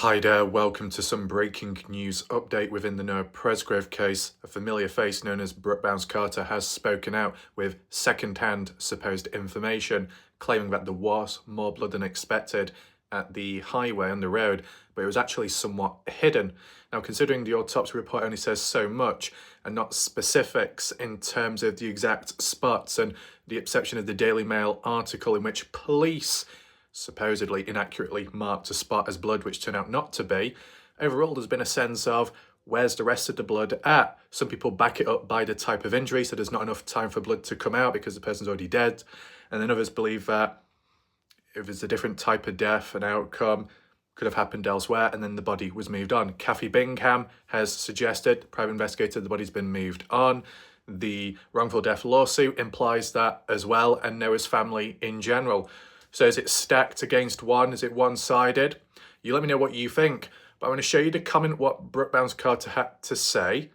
Hi there, welcome to some breaking news update within the Noah Presgrove case. A familiar face known as Brooke Bounce-Carter has spoken out with second-hand supposed information, claiming that there was more blood than expected at the highway on the road, but it was actually somewhat hidden. Now, considering the autopsy report only says so much and not specifics in terms of the exact spots, and the exception of the Daily Mail article in which police supposedly inaccurately marked a spot as blood, which turned out not to be. Overall, there's been a sense of where's the rest of the blood at? Some people back it up by the type of injury, so there's not enough time for blood to come out because the person's already dead. And then others believe that if it's a different type of death, an outcome could have happened elsewhere, and then the body was moved on. Kathy Bingham has suggested, private investigator, the body's been moved on. The wrongful death lawsuit implies that as well, and Noah's family in general. So is it stacked against one? Is it one-sided? You let me know what you think. But I'm going to show you the comment what Brooke Bounce-Carter had to say.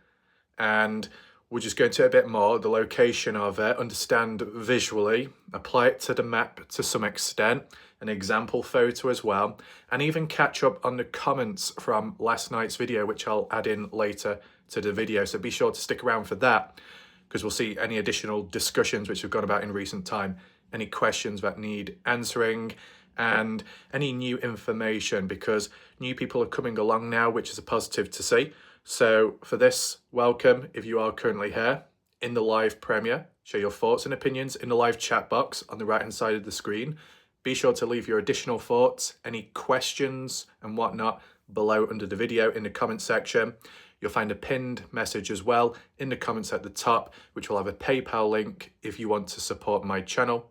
And we'll just go into it a bit more, the location of it, understand visually, apply it to the map to some extent, an example photo as well, and even catch up on the comments from last night's video, which I'll add in later to the video. So be sure to stick around for that, because we'll see any additional discussions which have gone about in recent time, any questions that need answering, and any new information, because new people are coming along now, which is a positive to see. So for this, welcome if you are currently here in the live premiere. Share your thoughts and opinions in the live chat box on the right hand side of the screen. Be sure to leave your additional thoughts, any questions and whatnot below under the video in the comment section. You'll find a pinned message as well in the comments at the top, which will have a PayPal link if you want to support my channel.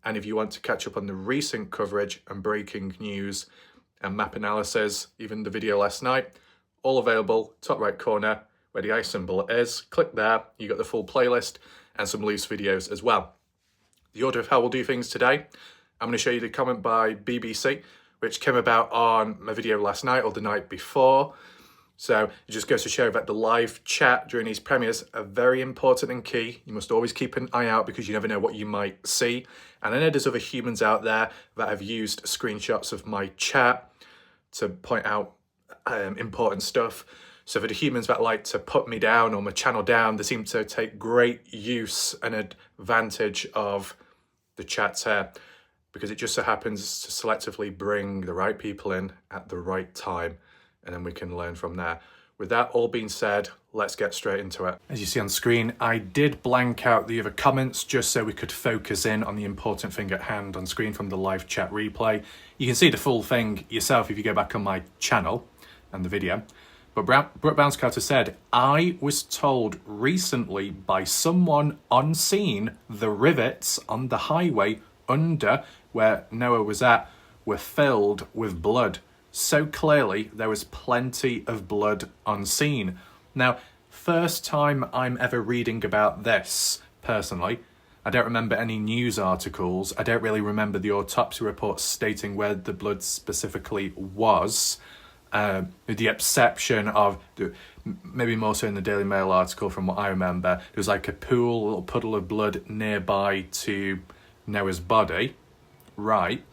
And if you want to catch up on the recent coverage and breaking news and map analysis, even the video last night, all available, top right corner, where the eye symbol is. Click there, you got the full playlist and some loose videos as well. The order of how we'll do things today, I'm going to show you the comment by BBC, which came about on my video last night or the night before. So it just goes to show that the live chat during these premieres are very important and key. You must always keep an eye out because you never know what you might see. And I know there's other humans out there that have used screenshots of my chat to point out important stuff. So for the humans that like to put me down or my channel down, they seem to take great use and advantage of the chats here, because it just so happens to selectively bring the right people in at the right time, and then we can learn from there. With that all being said, let's get straight into it. As you see on screen, I did blank out the other comments just so we could focus in on the important thing at hand on screen from the live chat replay. You can see the full thing yourself if you go back on my channel and the video. But Brooke Bounce-Carter said, I was told recently by someone on scene the rivets on the highway under where Noah was at were filled with blood. So clearly there was plenty of blood on scene. Now, first time I'm ever reading about this personally. I don't remember any news articles. I don't really remember the autopsy report stating where the blood specifically was. With the exception of, maybe more so in the Daily Mail article from what I remember, there was like a pool, a little puddle of blood nearby to Noah's body. Right.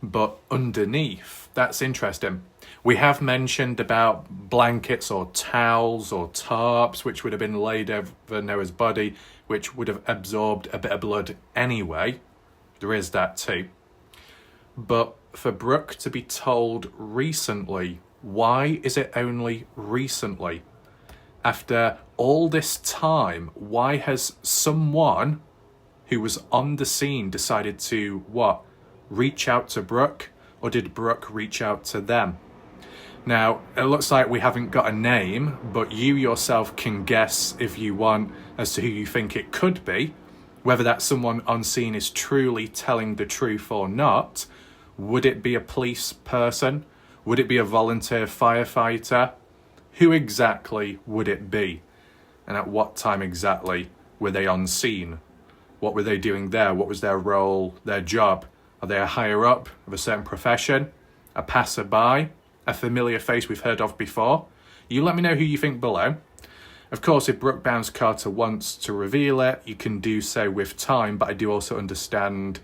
But underneath, that's interesting. We have mentioned about blankets or towels or tarps, which would have been laid over Noah's body, which would have absorbed a bit of blood anyway. There is that too. But for Brooke to be told recently, why is it only recently? After all this time, why has someone who was on the scene decided to, what, reach out to Brooke? Or did Brooke reach out to them? Now, it looks like we haven't got a name, but you yourself can guess if you want as to who you think it could be. Whether that someone on scene is truly telling the truth or not. Would it be a police person? Would it be a volunteer firefighter? Who exactly would it be? And at what time exactly were they on scene? What were they doing there? What was their role, their job? Are they a higher up of a certain profession? A passerby? A familiar face we've heard of before? You let me know who you think below. Of course, if Brooke Bounce-Carter wants to reveal it, you can do so with time, but I do also understand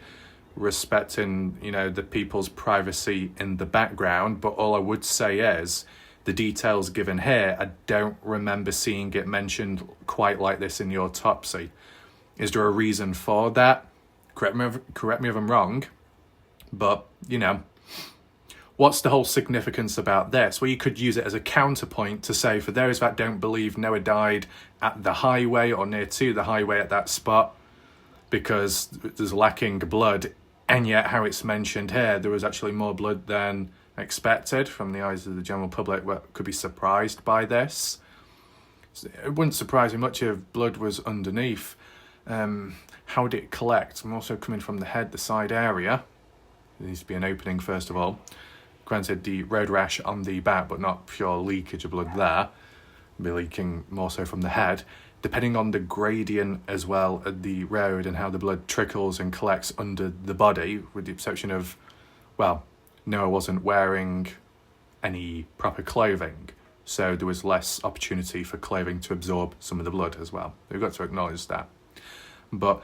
respecting, the people's privacy in the background. But all I would say is the details given here, I don't remember seeing it mentioned quite like this in the autopsy. Is there a reason for that? Correct me if I'm wrong, but, what's the whole significance about this? Well, you could use it as a counterpoint to say, for those that don't believe Noah died at the highway or near to the highway at that spot because there's lacking blood, and yet how it's mentioned here, there was actually more blood than expected from the eyes of the general public that could be surprised by this. It wouldn't surprise me much if blood was underneath. How did it collect? I'm also coming from the head, the side area. There needs to be an opening first of all. Granted, the road rash on the back, but not pure leakage of blood there. Be leaking more so from the head. Depending on the gradient as well of the road and how the blood trickles and collects under the body, with the exception of, Noah wasn't wearing any proper clothing, so there was less opportunity for clothing to absorb some of the blood as well. We've got to acknowledge that. But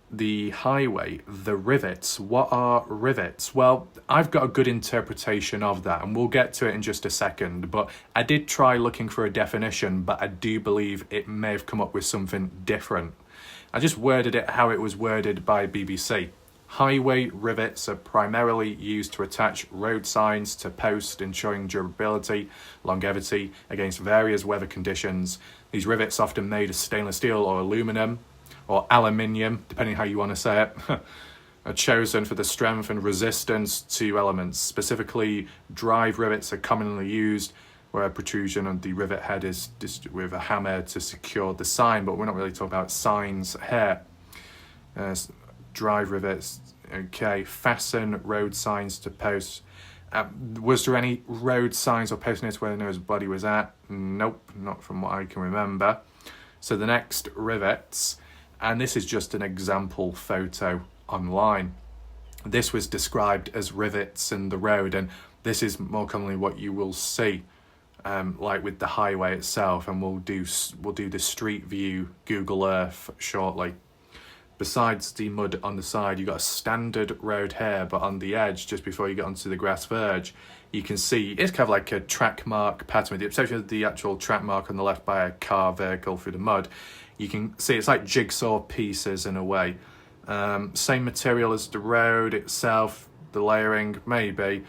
the highway, the rivets, what are rivets? Well, I've got a good interpretation of that, and we'll get to it in just a second, but I did try looking for a definition, but I do believe it may have come up with something different. I just worded it how it was worded by BBC. Highway rivets are primarily used to attach road signs to posts, ensuring durability, longevity against various weather conditions. These rivets, often made of stainless steel or aluminum, or aluminium, depending how you want to say it, are chosen for the strength and resistance to elements. Specifically, drive rivets are commonly used where a protrusion of the rivet head is with a hammer to secure the sign, but we're not really talking about signs here. Drive rivets, okay. Fasten road signs to posts. Was there any road signs or posts near to where Noah's body was at? Nope, not from what I can remember. So the next rivets, and this is just an example photo online. This was described as rivets in the road, and this is more commonly what you will see, like with the highway itself, and we'll do the street view Google Earth shortly. Besides the mud on the side, you've got a standard road here, but on the edge, just before you get onto the grass verge, you can see it's kind of like a track mark pattern, with the exception of the actual track mark on the left by a car vehicle through the mud. You can see it's like jigsaw pieces in a way. Same material as the road itself, the layering maybe,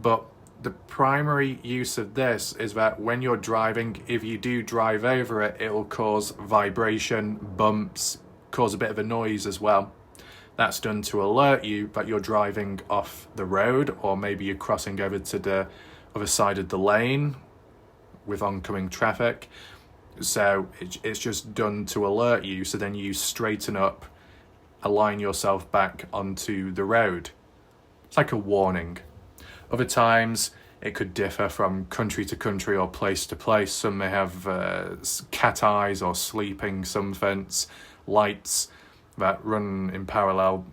but the primary use of this is that when you're driving, if you do drive over it, it will cause vibration, bumps, cause a bit of a noise as well. That's done to alert you that you're driving off the road, or maybe you're crossing over to the other side of the lane with oncoming traffic. So it's just done to alert you, so then you straighten up, align yourself back onto the road. It's like a warning. Other times it could differ from country to country or place to place. Some may have cat eyes or sleeping somethings, lights that run in parallel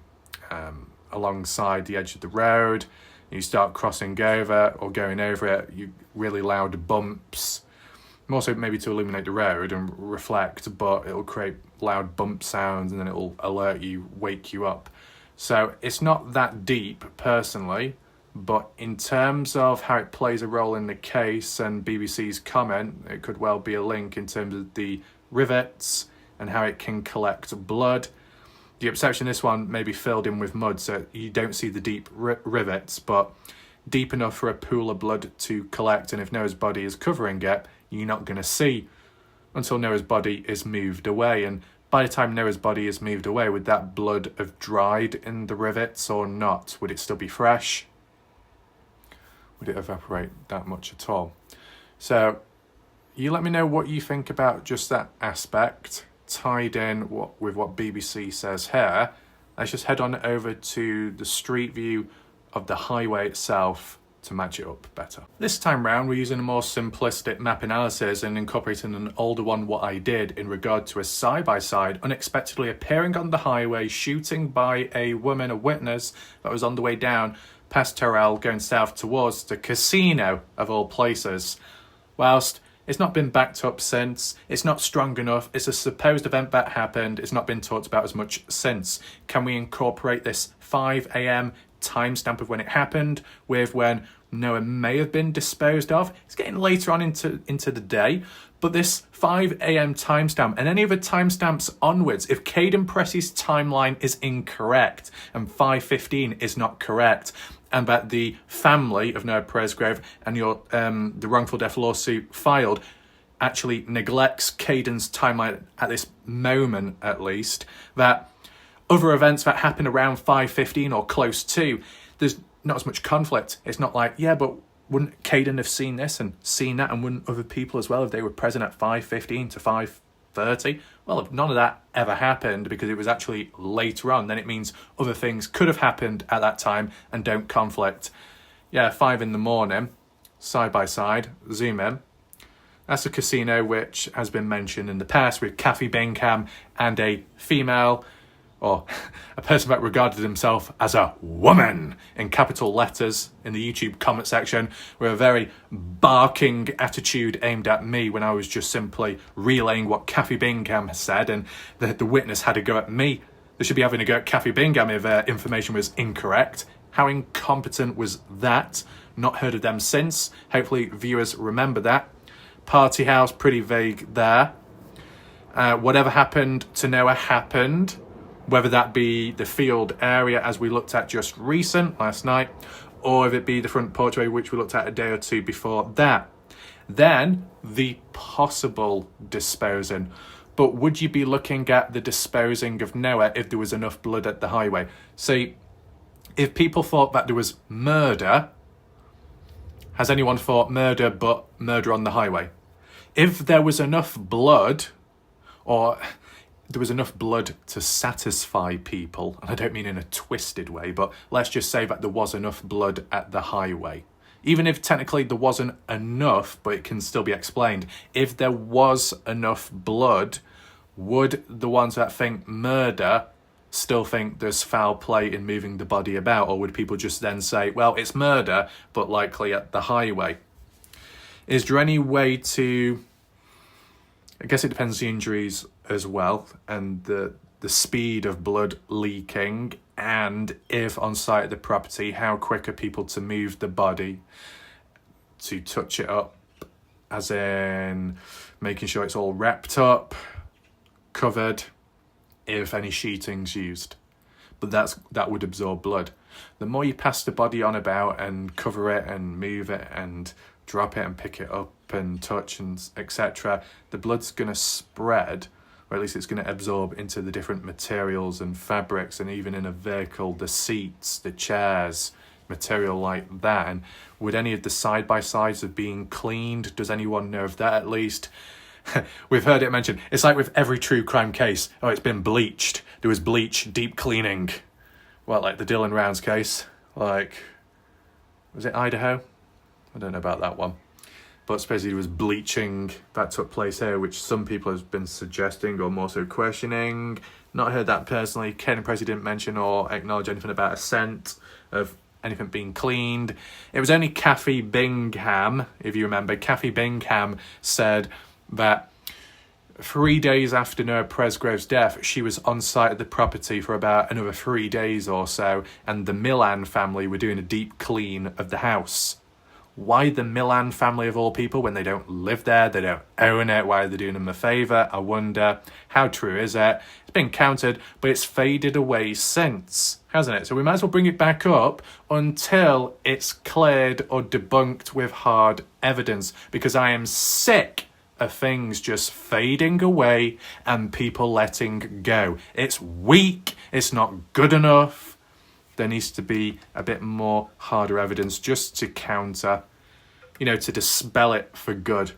alongside the edge of the road. You start crossing over or going over it, you really loud bumps. Also maybe to illuminate the road and reflect, but it'll create loud bump sounds and then it'll alert you, wake you up. So it's not that deep personally, but in terms of how it plays a role in the case and BBC's comment, it could well be a link in terms of the rivets and how it can collect blood. The exception, this one may be filled in with mud, so you don't see the deep rivets, but deep enough for a pool of blood to collect, and if Noah's body is covering it, you're not going to see until Noah's body is moved away. And by the time Noah's body is moved away, would that blood have dried in the rivets or not? Would it still be fresh? Would it evaporate that much at all? So you let me know what you think about just that aspect, tied in with what BBC says here. Let's just head on over to the street view of the highway itself to match it up better. This time round, we're using a more simplistic map analysis and incorporating an older one, what I did, in regard to a side-by-side unexpectedly appearing on the highway, shooting by a woman, a witness, that was on the way down past Terrell, going south towards the casino, of all places. Whilst It's not been backed up since. It's not strong enough. It's a supposed event that happened. It's not been talked about as much since. Can we incorporate this 5 a.m. timestamp of when it happened with when Noah may have been disposed of? It's getting later on into the day, but this 5 a.m. timestamp and any other timestamps onwards, if Caden Pressey's timeline is incorrect and 5:15 is not correct, and that the family of Noah Presgrove and the wrongful death lawsuit filed actually neglects Caden's timeline at this moment, at least, that other events that happen around 5:15 or close to, there's not as much conflict. It's not like, yeah, but wouldn't Caden have seen this and seen that, and wouldn't other people as well if they were present at 5:15 to 5:30? Well, if none of that ever happened because it was actually later on, then it means other things could have happened at that time and don't conflict. Yeah, 5 in the morning, side by side, zoom in. That's a casino which has been mentioned in the past with Kathy Bingham and a female, or a person that regarded himself as a woman in capital letters in the YouTube comment section, with a very barking attitude aimed at me when I was just simply relaying what Kathy Bingham has said, and the witness had a go at me. They should be having a go at Kathy Bingham if information was incorrect. How incompetent was that? Not heard of them since. Hopefully viewers remember that. Party house, pretty vague there. Whatever happened to Noah happened. Whether that be the field area as we looked at just last night, or if it be the front porchway which we looked at a day or two before that. Then the possible disposing. But would you be looking at the disposing of Noah if there was enough blood at the highway? See, if people thought that there was murder, has anyone thought murder but murder on the highway? If there was enough blood, or there was enough blood to satisfy people, and I don't mean in a twisted way, but let's just say that there was enough blood at the highway. Even if technically there wasn't enough, but it can still be explained. If there was enough blood, would the ones that think murder still think there's foul play in moving the body about? Or would people just then say, well, it's murder, but likely at the highway? Is there any way to... I guess it depends on the injuries as well, and the speed of blood leaking, and if on site at the property, how quick are people to move the body to touch it up, as in making sure it's all wrapped up, covered, if any sheeting's used. But that would absorb blood. The more you pass the body on about and cover it and move it and drop it and pick it up and touch and etc., the blood's going to spread, or at least it's going to absorb into the different materials and fabrics, and even in a vehicle, the seats, the chairs, material like that. And would any of the side-by-sides have been cleaned? Does anyone know of that at least? We've heard it mentioned. It's like with every true crime case. Oh, it's been bleached. There was bleach, deep cleaning. Well, like the Dylan Rounds case. Like, was it Idaho? I don't know about that one. But supposedly there was bleaching that took place here, which some people have been suggesting or more so questioning. Not heard that personally. Caden Pressey didn't mention or acknowledge anything about a scent of anything being cleaned. It was only Kathy Bingham, if you remember. Kathy Bingham said that 3 days after Noah Presgrove's death, she was on site at the property for about another 3 days or so, and the Millan family were doing a deep clean of the house. Why the Millan family of all people when they don't live there, they don't own it? Why are they doing them a favour? I wonder. How true is it? It's been counted, but it's faded away since, hasn't it? So we might as well bring it back up until it's cleared or debunked with hard evidence, because I am sick of things just fading away and people letting go. It's weak. It's not good enough. There needs to be a bit more harder evidence just to counter, to dispel it for good.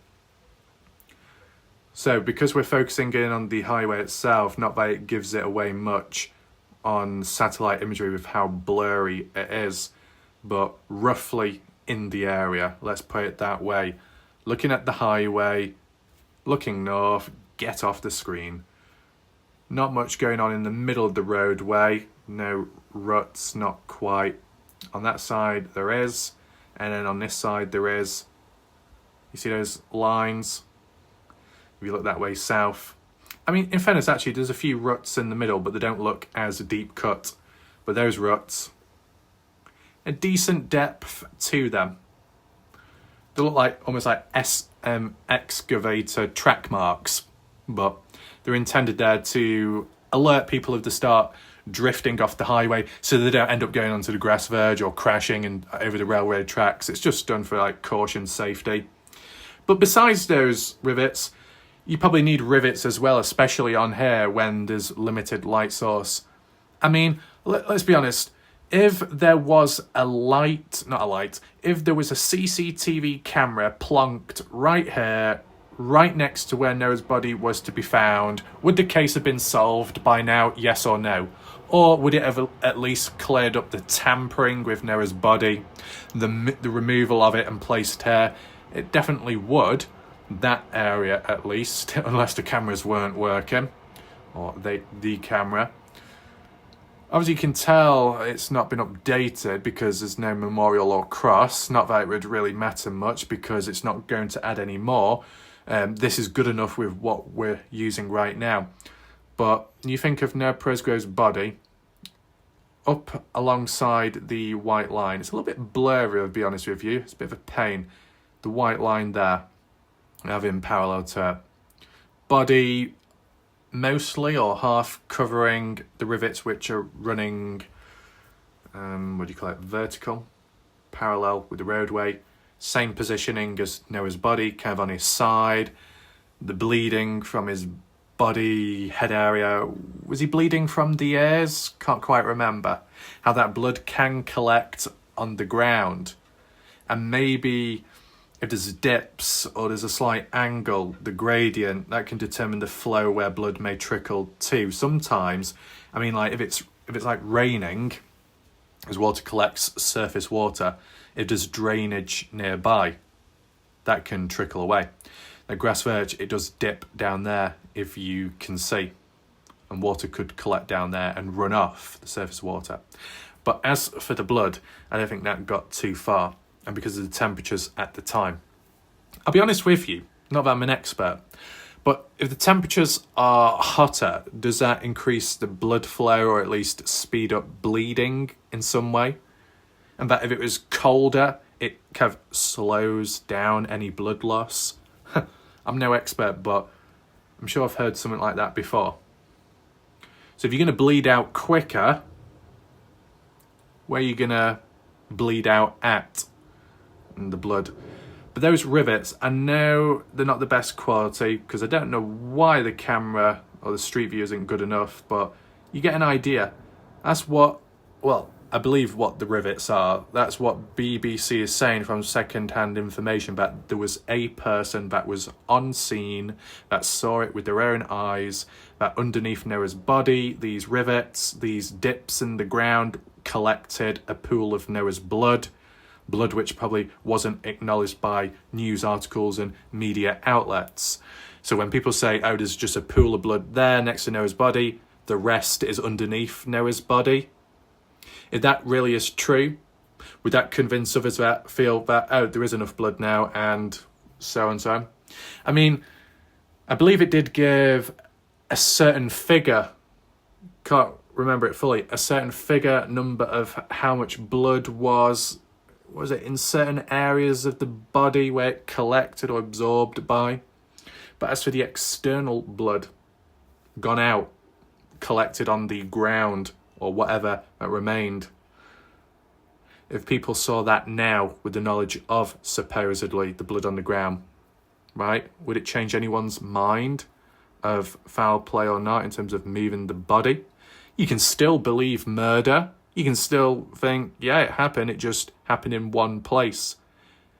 So because we're focusing in on the highway itself, not that it gives it away much on satellite imagery with how blurry it is, but roughly in the area, let's put it that way. Looking at the highway, looking north, get off the screen. Not much going on in the middle of the roadway. No ruts, not quite. On that side there is, and then on this side there is. You see those lines? If you look that way south. I mean, in fairness, actually, there's a few ruts in the middle, but they don't look as deep cut. But those ruts, a decent depth to them. They look like almost like excavator track marks, but they're intended there to alert people of the start drifting off the highway so they don't end up going onto the grass verge or crashing and over the railroad tracks. It's just done for like caution, safety. But besides those rivets, you probably need rivets as well, especially on here when there's limited light source. I mean, let's be honest. If there was if there was a CCTV camera plonked right here, right next to where Noah's body was to be found, would the case have been solved by now, yes or no? Or would it have at least cleared up the tampering with Noah's body, the removal of it and placed here? It definitely would, that area at least, unless the cameras weren't working, or the camera. Obviously, you can tell it's not been updated because there's no memorial or cross. Not that it would really matter much because it's not going to add any more. This is good enough with what we're using right now. But you think of Noah Presgrove's body up alongside the white line. It's a little bit blurry, I'll be honest with you. It's a bit of a pain. The white line there, having parallel to it. Body mostly or half covering the rivets which are running, vertical, parallel with the roadway. Same positioning as Noah's body, kind of on his side. The bleeding from his body, head area. Was he bleeding from the ears? Can't quite remember. How that blood can collect on the ground. And maybe if there's dips or there's a slight angle, the gradient, that can determine the flow where blood may trickle to. Sometimes, I mean, like if it's like raining, as water collects surface water, if there's drainage nearby, that can trickle away. The grass verge, it does dip down there, if you can see, and water could collect down there and run off the surface water. But as for the blood, I don't think that got too far, and because of the temperatures at the time. I'll be honest with you, not that I'm an expert, but if the temperatures are hotter, does that increase the blood flow or at least speed up bleeding in some way? And that if it was colder, it kind of slows down any blood loss? I'm no expert, but I'm sure I've heard something like that before. So if you're going to bleed out quicker, where are you going to bleed out at in the blood? But those rivets, I know they're not the best quality because I don't know why the camera or the street view isn't good enough, but you get an idea. That's what, well, I believe what the rivets are. That's what BBC is saying from second-hand information, that there was a person that was on scene, that saw it with their own eyes, that underneath Noah's body, these rivets, these dips in the ground, collected a pool of Noah's blood which probably wasn't acknowledged by news articles and media outlets. So when people say, oh, there's just a pool of blood there next to Noah's body, the rest is underneath Noah's body. If that really is true, would that convince others that feel that, oh, there is enough blood now and so and so? I mean, I believe it did give a certain figure, can't remember it fully, a certain figure number of how much blood was it in certain areas of the body where it collected or absorbed by? But as for the external blood, gone out, collected on the ground, or whatever that remained. If people saw that now with the knowledge of supposedly the blood on the ground, right, would it change anyone's mind of foul play or not in terms of moving the body? You can still believe murder. You can still think, yeah, it happened. It just happened in one place.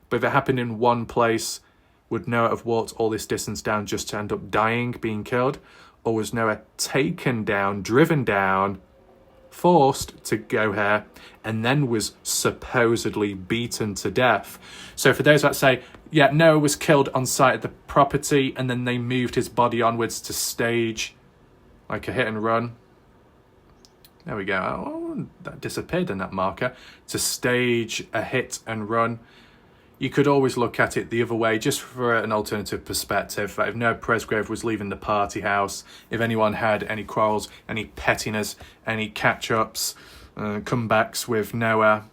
But if it happened in one place, would Noah have walked all this distance down just to end up dying, being killed? Or was Noah taken down, driven down, forced to go here, and then was supposedly beaten to death? So for those that say, yeah, Noah was killed on site at the property and then they moved his body onwards to stage like a hit and run. There we go. Oh, that disappeared in that marker. To stage a hit and run. you could always look at it the other way, just for an alternative perspective. That if Noah Presgrove was leaving the party house, if anyone had any quarrels, any pettiness, any catch-ups, comebacks with Noah,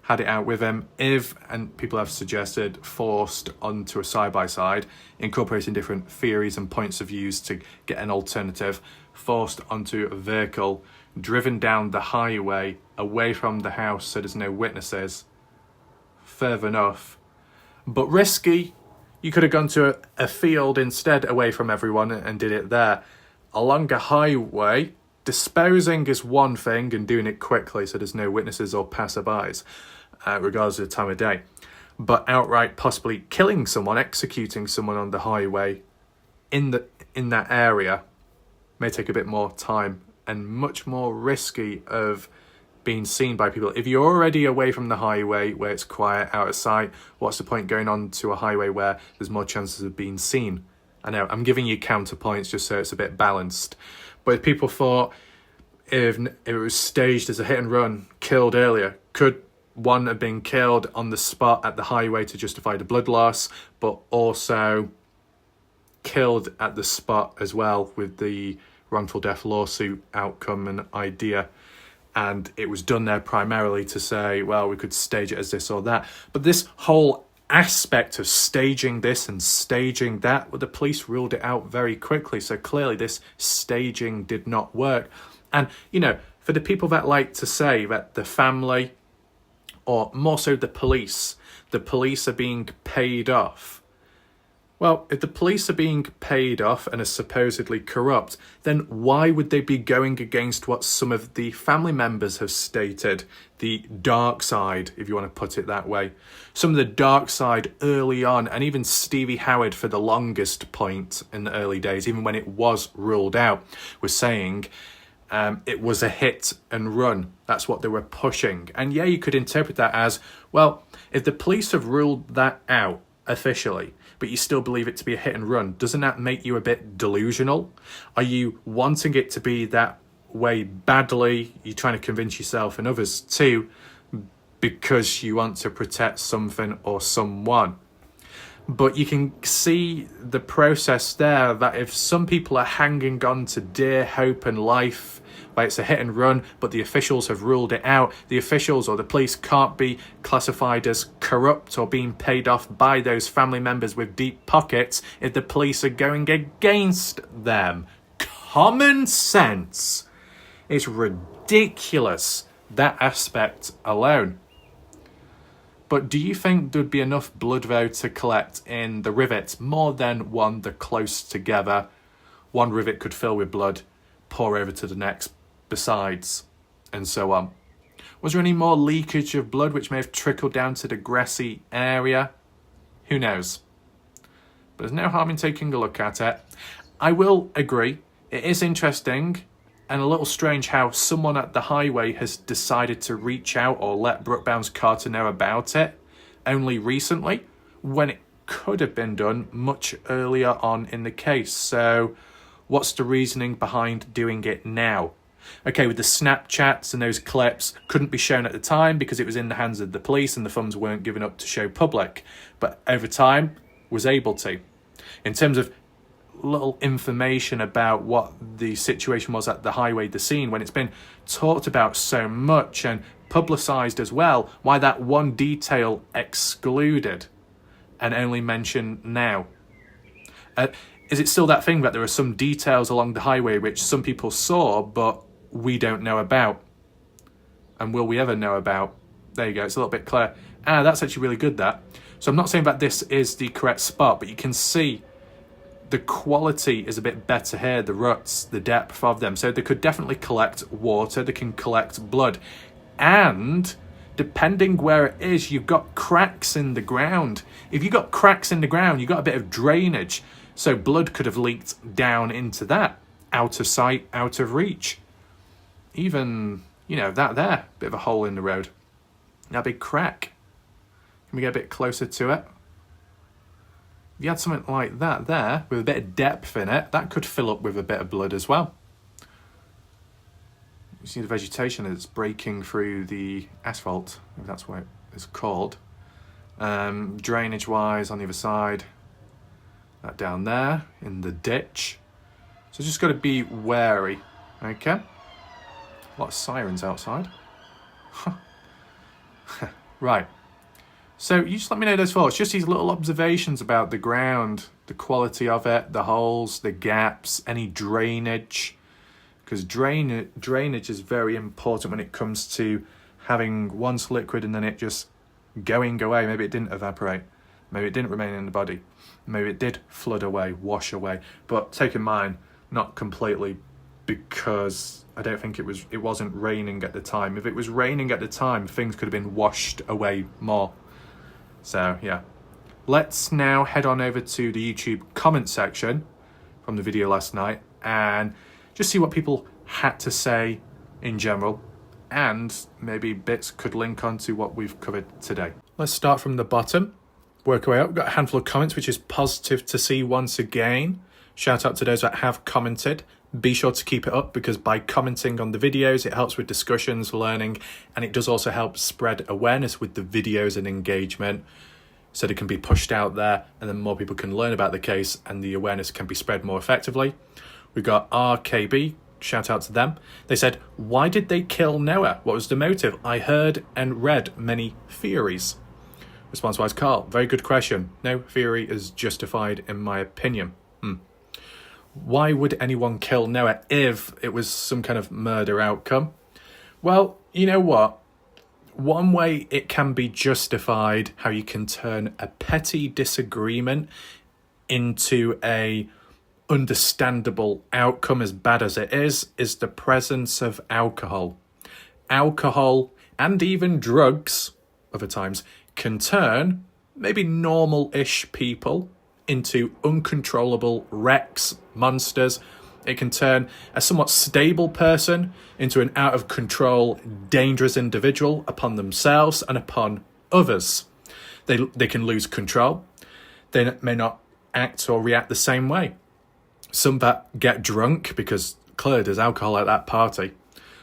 had it out with him, if, and people have suggested, forced onto a side-by-side, incorporating different theories and points of views to get an alternative, forced onto a vehicle, driven down the highway, away from the house so there's no witnesses, fair enough. But risky, you could have gone to a field instead, away from everyone, and did it there. Along a highway, disposing is one thing, and doing it quickly so there's no witnesses or passerbys, regardless of the time of day. But outright possibly killing someone, executing someone on the highway in that area may take a bit more time and much more risky of being seen by people. If you're already away from the highway where it's quiet, out of sight, what's the point going on to a highway where there's more chances of being seen? I know, I'm giving you counterpoints just so it's a bit balanced. But if people thought if it was staged as a hit and run, killed earlier, could one have been killed on the spot at the highway to justify the blood loss, but also killed at the spot as well with the wrongful death lawsuit outcome and idea? And it was done there primarily to say, well, we could stage it as this or that. But this whole aspect of staging this and staging that, well, the police ruled it out very quickly. So clearly this staging did not work. And, you know, for the people that like to say that the family, or more so the police are being paid off. Well, if the police are being paid off and are supposedly corrupt, then why would they be going against what some of the family members have stated? The dark side, if you want to put it that way. Some of the dark side early on, and even Stevie Howard for the longest point in the early days, even when it was ruled out, was saying it was a hit and run. That's what they were pushing. And yeah, you could interpret that as, well, if the police have ruled that out officially, but you still believe it to be a hit and run, doesn't that make you a bit delusional? Are you wanting it to be that way badly? You're trying to convince yourself and others too, because you want to protect something or someone. But you can see the process there, that if some people are hanging on to dear hope and life, like it's a hit and run, but the officials have ruled it out, the officials or the police can't be classified as corrupt or being paid off by those family members with deep pockets if the police are going against them. Common sense. It's ridiculous, that aspect alone. But do you think there'd be enough blood, though, to collect in the rivets? More than one, they're close together. One rivet could fill with blood, pour over to the next, besides, and so on. Was there any more leakage of blood which may have trickled down to the grassy area? Who knows? But there's no harm in taking a look at it. I will agree, it is interesting and a little strange how someone at the highway has decided to reach out or let Brooke Bounds Carter know about it only recently, when it could have been done much earlier on in the case. So what's the reasoning behind doing it now? Okay, with the Snapchats and those clips, couldn't be shown at the time because it was in the hands of the police and the funds weren't given up to show public. But over time, was able to. In terms of little information about what the situation was at the highway, the scene, when it's been talked about so much and publicised as well, why that one detail excluded and only mentioned now? Is it still that thing that there are some details along the highway which some people saw but we don't know about? And will we ever know about? There you go, it's a little bit clear. That's actually really good, that. So I'm not saying that this is the correct spot, but you can see the quality is a bit better here, the ruts, the depth of them. So they could definitely collect water, they can collect blood. And depending where it is, you've got cracks in the ground. If you've got cracks in the ground, you've got a bit of drainage. So blood could have leaked down into that, out of sight, out of reach. Even, you know, that there, bit of a hole in the road. That big crack. Can we get a bit closer to it? If you had something like that there, with a bit of depth in it, that could fill up with a bit of blood as well. You see the vegetation that's breaking through the asphalt, if that's what it's called. Drainage wise on the other side, that down there in the ditch. So just got to be wary, okay? A lot of sirens outside. Right. So you just let me know those thoughts. Just these little observations about the ground, the quality of it, the holes, the gaps, any drainage. Because drainage is very important when it comes to having once liquid and then it just going away. Maybe it didn't evaporate. Maybe it didn't remain in the body. Maybe it did flood away, wash away. But take in mind, not completely, because I don't think it wasn't raining at the time. If it was raining at the time, things could have been washed away more. So yeah, let's now head on over to the YouTube comment section from the video last night and just see what people had to say in general, and maybe bits could link on to what we've covered today. Let's start from the bottom, work our way up. We've got a handful of comments, which is positive to see once again. Shout out to those that have commented. Be sure to keep it up, because by commenting on the videos, it helps with discussions, learning, and it does also help spread awareness with the videos and engagement, so they can be pushed out there and then more people can learn about the case and the awareness can be spread more effectively. We've got RKB, shout out to them. They said, why did they kill Noah? What was the motive? I heard and read many theories. Response-wise, Carl, very good question. No theory is justified in my opinion. Why would anyone kill Noah if it was some kind of murder outcome? Well, you know what? One way it can be justified, how you can turn a petty disagreement into a understandable outcome, as bad as it is the presence of alcohol. Alcohol and even drugs, other times, can turn maybe normal-ish people into uncontrollable wrecks, monsters. It can turn a somewhat stable person into an out-of-control, dangerous individual upon themselves and upon others. They can lose control. They may not act or react the same way. Some that get drunk, because clearly there's alcohol at that party.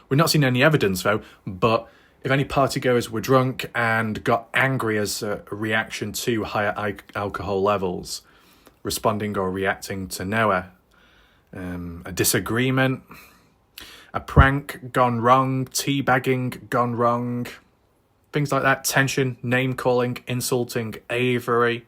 We've not seen any evidence though, but if any partygoers were drunk and got angry as a reaction to higher alcohol levels, responding or reacting to Noah, a disagreement, a prank gone wrong, teabagging gone wrong, things like that, tension, name-calling, insulting Avery,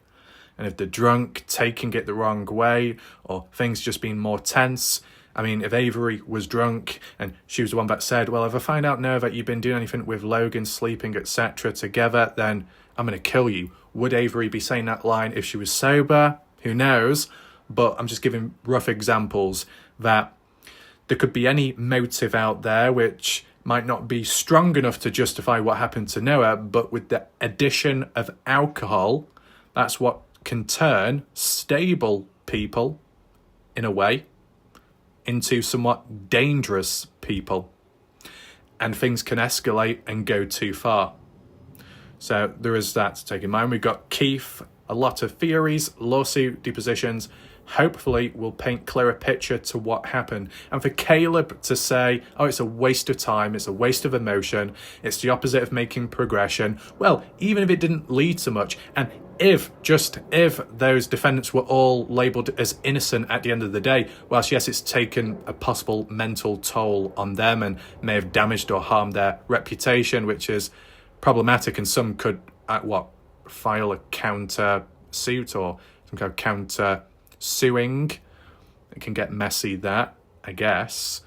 and if they're drunk, taking it the wrong way, or things just being more tense. I mean, if Avery was drunk and she was the one that said, well, if I find out now that you've been doing anything with Logan, sleeping, etc. together, then I'm going to kill you. Would Avery be saying that line if she was sober? Who knows? But I'm just giving rough examples that there could be any motive out there which might not be strong enough to justify what happened to Noah, but with the addition of alcohol, that's what can turn stable people, in a way, into somewhat dangerous people. And things can escalate and go too far. So there is that to take in mind. We've got Keith, a lot of theories, lawsuit, depositions. Hopefully we'll paint clearer picture to what happened. And for Caleb to say, oh, it's a waste of time, it's a waste of emotion, it's the opposite of making progression. Well, even if it didn't lead to much, and if those defendants were all labelled as innocent at the end of the day, whilst yes, it's taken a possible mental toll on them and may have damaged or harmed their reputation, which is problematic, and some could, file a counter suit or some kind of counter suing. It can get messy, that, I guess.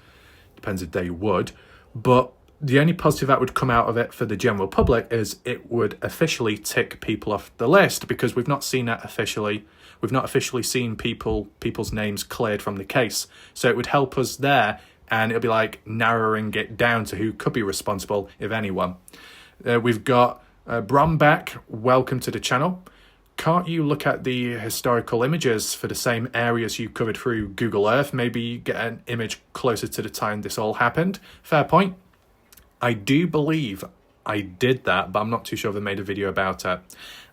Depends if they would. But the only positive that would come out of it for the general public is it would officially tick people off the list, because we've not seen that officially. We've not officially seen people's names cleared from the case. So it would help us there, and it'll be like narrowing it down to who could be responsible, if anyone. We've got Bromback, welcome to the channel. Can't you look at the historical images for the same areas you covered through Google Earth? Maybe get an image closer to the time this all happened. Fair point. I do believe I did that, but I'm not too sure if I made a video about it.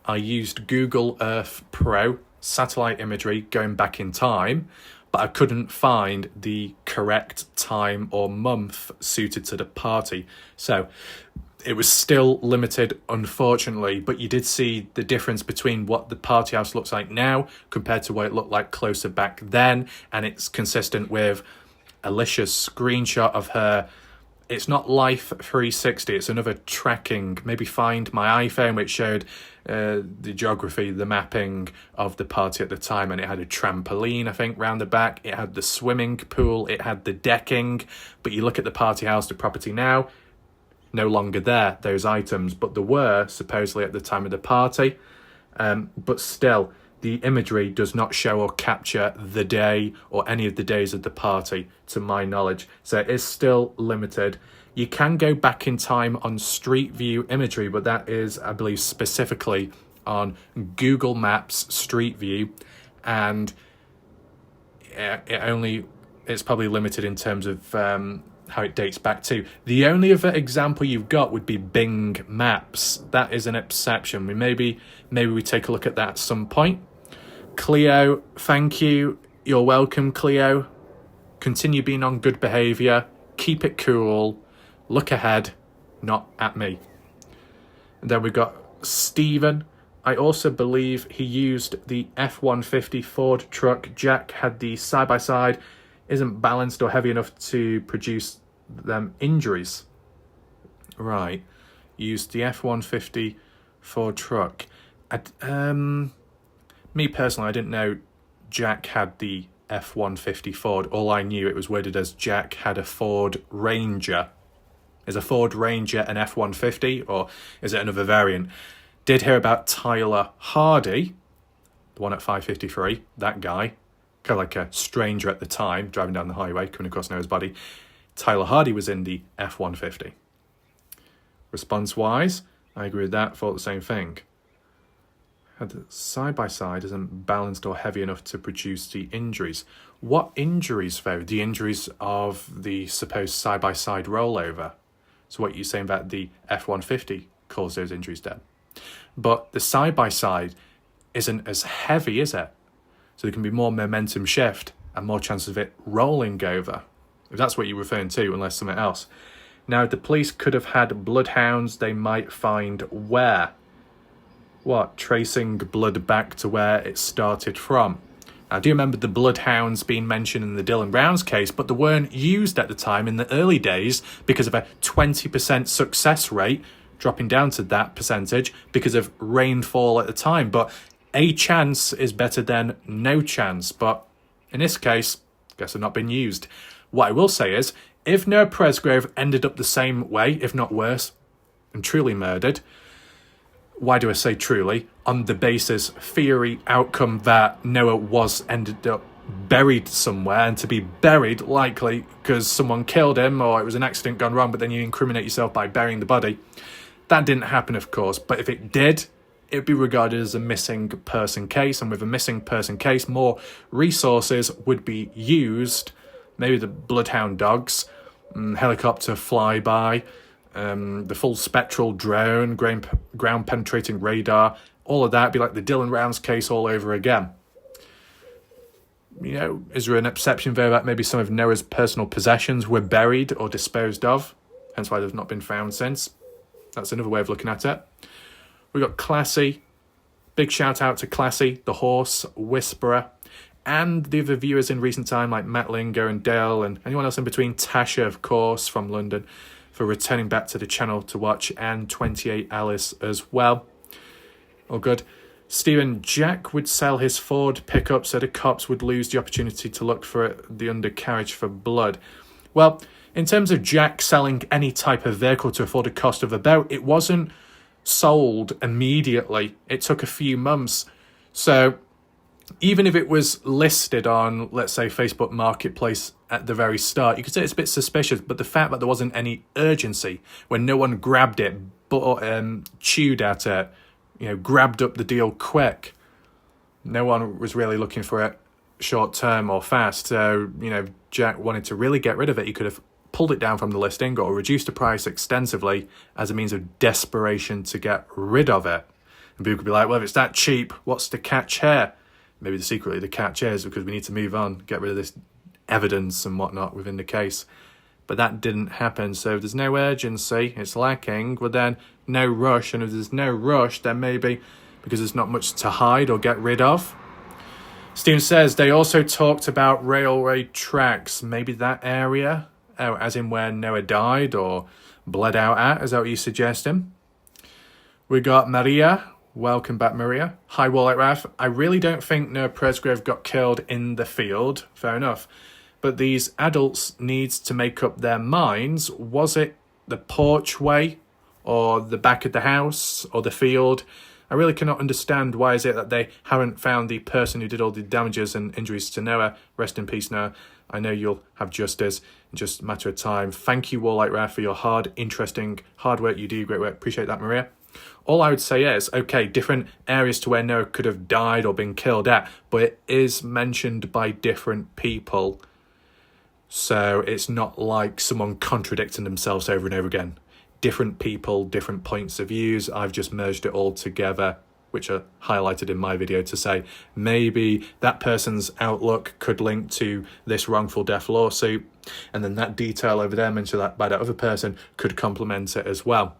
I used Google Earth Pro satellite imagery going back in time, but I couldn't find the correct time or month suited to the party. So it was still limited, unfortunately, but you did see the difference between what the party house looks like now compared to what it looked like closer back then, and it's consistent with Alicia's screenshot of her. It's not Life 360, it's another tracking, maybe Find My iPhone, which showed the geography, the mapping of the party at the time, and it had a trampoline, I think, round the back, it had the swimming pool, it had the decking, but you look at the party house, the property now, no longer there, those items, but there were supposedly at the time of the party, but still, the imagery does not show or capture the day or any of the days of the party, to my knowledge. So it is still limited. You can go back in time on Street View imagery, but that is, I believe, specifically on Google Maps Street View, and it's probably limited in terms of how it dates back to. The only other example you've got would be Bing Maps. That is an exception. Maybe we take a look at that at some point. Cleo, thank you. You're welcome, Cleo. Continue being on good behaviour. Keep it cool. Look ahead, not at me. And then we've got Stephen. I also believe he used the F-150 Ford truck. Jack had the side-by-side. Isn't balanced or heavy enough to produce them injuries. Right. Used the F-150 Ford truck. Me personally, I didn't know Jack had the F-150 Ford. All I knew, it was worded as Jack had a Ford Ranger. Is a Ford Ranger an F-150, or is it another variant? Did hear about Tyler Hardy, the one at 553, that guy, kind of like a stranger at the time, driving down the highway, coming across Noah's body. Tyler Hardy was in the F-150. Response-wise, I agree with that, thought the same thing. Had the side-by-side isn't balanced or heavy enough to produce the injuries. What injuries, though? The injuries of the supposed side-by-side rollover. So what you're saying about the F-150 caused those injuries then. But the side-by-side isn't as heavy, is it? So there can be more momentum shift and more chance of it rolling over. If that's what you're referring to, unless something else. Now, the police could have had bloodhounds they might find where? What? Tracing blood back to where it started from. I do remember the bloodhounds being mentioned in the Dylan Brown's case, but they weren't used at the time in the early days because of a 20% success rate, dropping down to that percentage because of rainfall at the time. But a chance is better than no chance. But in this case, I guess they've not been used. What I will say is, if Noah Presgrove ended up the same way, if not worse, and truly murdered, why do I say truly? On the basis, theory, outcome that Noah ended up buried somewhere, and to be buried likely because someone killed him or it was an accident gone wrong, but then you incriminate yourself by burying the body. That didn't happen, of course, but if it did, it would be regarded as a missing person case, and with a missing person case, more resources would be used, maybe the bloodhound dogs, helicopter flyby, the full spectral drone, ground penetrating radar, all of that would be like the Dylan Rounds case all over again. You know, is there an exception there that maybe some of Noah's personal possessions were buried or disposed of, hence why they've not been found since? That's another way of looking at it. We've got Classy. Big shout out to Classy, the horse whisperer, and the other viewers in recent time like Matt Lingo and Dale and anyone else in between, Tasha, of course, from London, for returning back to the channel to watch, and 28 Alice as well. All good. Stephen, Jack would sell his Ford pickup so the cops would lose the opportunity to look for the undercarriage for blood. Well, in terms of Jack selling any type of vehicle to afford the cost of a boat, it wasn't sold immediately. It took a few months. So even if it was listed on, let's say, Facebook Marketplace at the very start, you could say it's a bit suspicious, but the fact that there wasn't any urgency, when no one grabbed it, chewed at it, grabbed up the deal quick, no one was really looking for it short term or fast. So, Jack wanted to really get rid of it. He could have pulled it down from the listing or reduced the price extensively as a means of desperation to get rid of it. And people could be like, well, if it's that cheap, what's the catch here? Maybe secretly the catch is because we need to move on, get rid of this evidence and whatnot within the case. But that didn't happen, so if there's no urgency, it's lacking, but then no rush, and if there's no rush, then maybe because there's not much to hide or get rid of. Stephen says they also talked about railway tracks, maybe that area, as in where Noah died or bled out at, is that what you're suggesting? We got Maria. Welcome back, Maria. Hi, Warlight Raf. I really don't think Noah Presgrove got killed in the field. Fair enough. But these adults needs to make up their minds. Was it the porchway or the back of the house or the field? I really cannot understand why is it that they haven't found the person who did all the damages and injuries to Noah. Rest in peace, Noah. I know you'll have justice in just a matter of time. Thank you, Warlight Raf, for your hard work. You do great work. Appreciate that, Maria. All I would say is, okay, different areas to where Noah could have died or been killed at, but it is mentioned by different people. So it's not like someone contradicting themselves over and over again. Different people, different points of views. I've just merged it all together, which are highlighted in my video to say maybe that person's outlook could link to this wrongful death lawsuit, and then that detail over there mentioned that by that other person could complement it as well.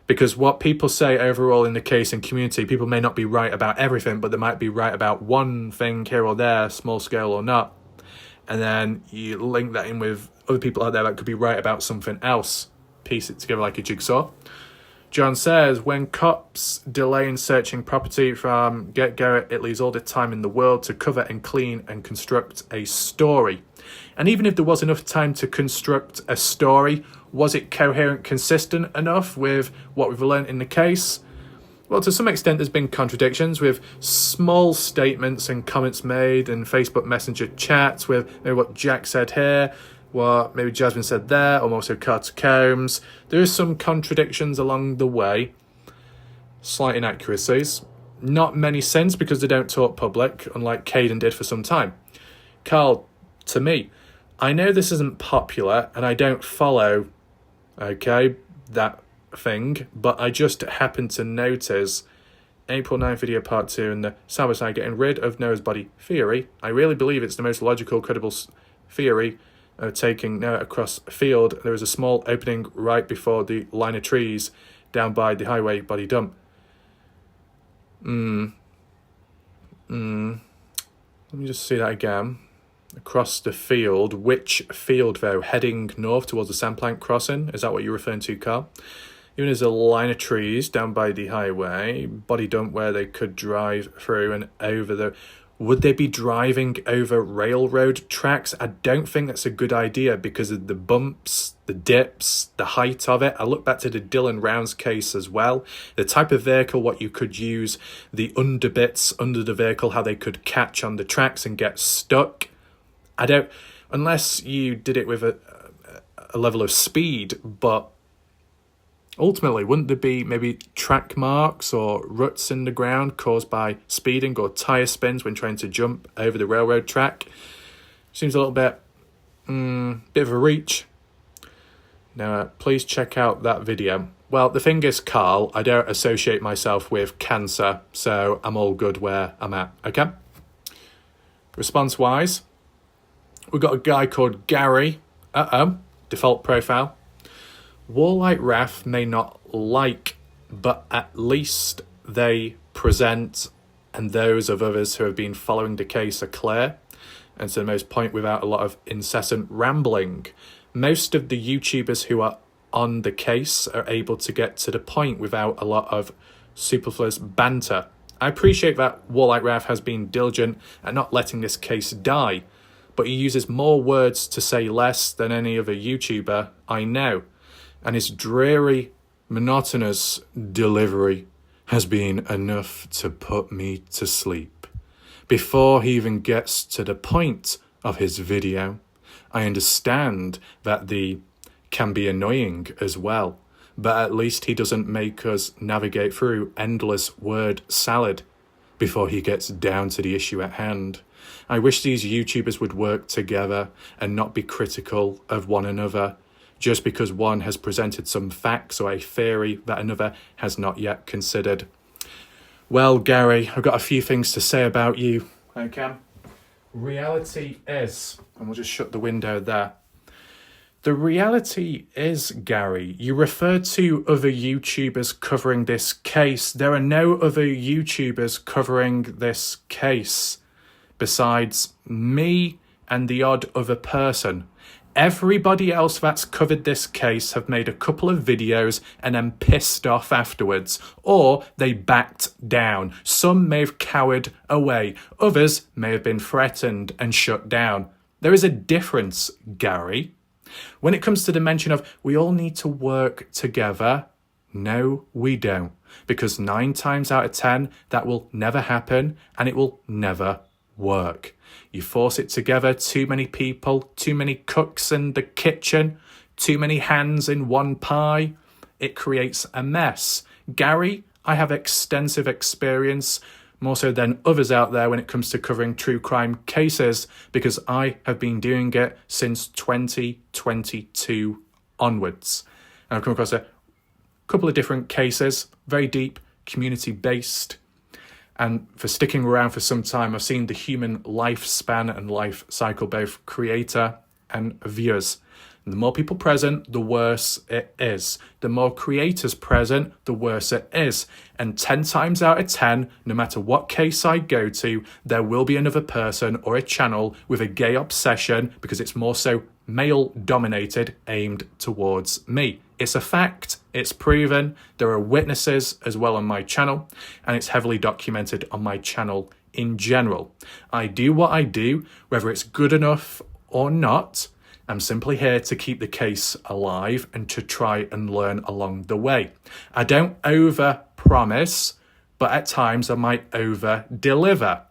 Because what people say overall in the case and community, people may not be right about everything, but they might be right about one thing here or there, small scale or not. And then you link that in with other people out there that could be right about something else. Piece it together like a jigsaw. John says, when cops delay in searching property from get-go, it leaves all the time in the world to cover and clean and construct a story. And even if there was enough time to construct a story, was it coherent, consistent enough with what we've learned in the case? Well, to some extent, there's been contradictions with small statements and comments made in Facebook Messenger chats with maybe what Jack said here, what maybe Jasmine said there, or also Carter Combs. There is some contradictions along the way, slight inaccuracies. Not many sins because they don't talk public, unlike Caden did for some time. Carl, to me, I know this isn't popular and I don't follow, okay, that thing, but I just happened to notice April 9th video part 2 and the Salvage getting rid of Noah's body theory. I really believe it's the most logical, credible theory of taking Noah across a field. There is a small opening right before the line of trees down by the highway body dump. Let me just see that again. Across the field. Which field, though? Heading north towards the Sandplank crossing? Is that what you're referring to, Carl? Even as a line of trees down by the highway, body dump where they could drive through and over the... Would they be driving over railroad tracks? I don't think that's a good idea because of the bumps, the dips, the height of it. I look back to the Dylan Rounds case as well. The type of vehicle, what you could use, the underbits under the vehicle, how they could catch on the tracks and get stuck. I don't... Unless you did it with a level of speed, but... Ultimately, wouldn't there be maybe track marks or ruts in the ground caused by speeding or tyre spins when trying to jump over the railroad track? Seems a little bit of a reach. Now, please check out that video. Well, the thing is, Carl, I don't associate myself with cancer, so I'm all good where I'm at, okay? Response-wise, we've got a guy called Gary. Default profile. Warlight Raf may not like, but at least they present, and those of others who have been following the case are clear, and to the most point without a lot of incessant rambling. Most of the YouTubers who are on the case are able to get to the point without a lot of superfluous banter. I appreciate that Warlight Raf has been diligent at not letting this case die, but he uses more words to say less than any other YouTuber I know. And his dreary, monotonous delivery has been enough to put me to sleep. Before he even gets to the point of his video, I understand that the can be annoying as well, but at least he doesn't make us navigate through endless word salad before he gets down to the issue at hand. I wish these YouTubers would work together and not be critical of one another, just because one has presented some facts or a theory that another has not yet considered. Well, Gary, I've got a few things to say about you. Okay. Reality is, and we'll just shut the window there, The reality is, Gary, you referred to other YouTubers covering this case. There are no other YouTubers covering this case besides me and the odd other person. Everybody else that's covered this case have made a couple of videos and then pissed off afterwards, or they backed down. Some may have cowered away. Others may have been threatened and shut down. There is a difference, Gary. When it comes to the mention of we all need to work together, no, we don't. Because 9 times out of 10, that will never happen and it will never work. You force it together, too many people, too many cooks in the kitchen, too many hands in one pie, it creates a mess. Gary, I have extensive experience, more so than others out there when it comes to covering true crime cases, because I have been doing it since 2022 onwards. And I've come across a couple of different cases, very deep, community-based. And for sticking around for some time, I've seen the human lifespan and life cycle, both creator and viewers. And the more people present, the worse it is. The more creators present, the worse it is. And 10 times out of 10, no matter what case I go to, there will be another person or a channel with a gay obsession, because it's more so male-dominated, aimed towards me. It's a fact, it's proven, there are witnesses as well on my channel, and it's heavily documented on my channel in general. I do what I do, whether it's good enough or not. I'm simply here to keep the case alive and to try and learn along the way. I don't over-promise, but at times I might over-deliver,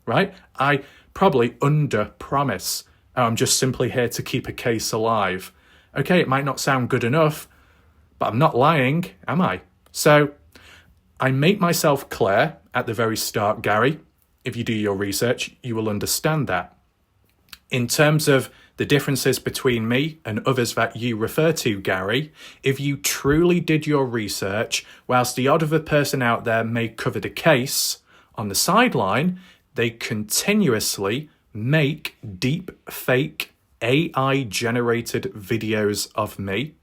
right? I probably under-promise. I'm just simply here to keep a case alive. Okay, it might not sound good enough, but I'm not lying, am I? So I make myself clear at the very start, Gary. If you do your research, you will understand that. In terms of the differences between me and others that you refer to, Gary, if you truly did your research, whilst the odd other person out there may cover the case, on the sideline, they continuously make deep fake AI-generated videos of me,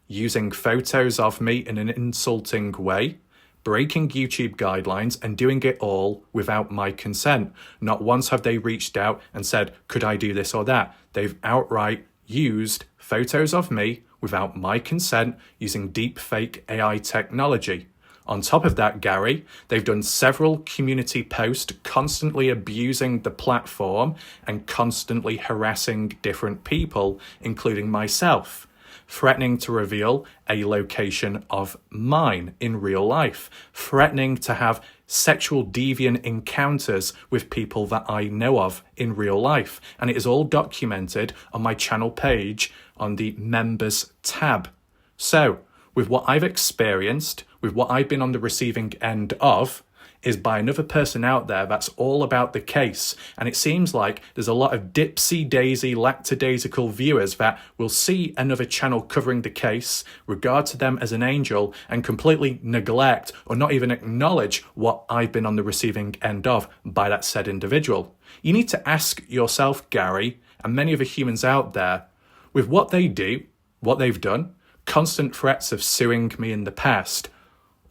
using photos of me in an insulting way, breaking YouTube guidelines, and doing it all without my consent. Not once have they reached out and said, could I do this or that? They've outright used photos of me without my consent using deep fake AI technology. On top of that, Gary, they've done several community posts constantly abusing the platform and constantly harassing different people, including myself, threatening to reveal a location of mine in real life, threatening to have sexual deviant encounters with people that I know of in real life. And it is all documented on my channel page on the members tab. So, with what I've experienced, with what I've been on the receiving end of, is by another person out there that's all about the case. And it seems like there's a lot of dipsy-daisy, lackadaisical viewers that will see another channel covering the case, regard to them as an angel, and completely neglect or not even acknowledge what I've been on the receiving end of by that said individual. You need to ask yourself, Gary, and many other humans out there, with what they do, what they've done, constant threats of suing me in the past,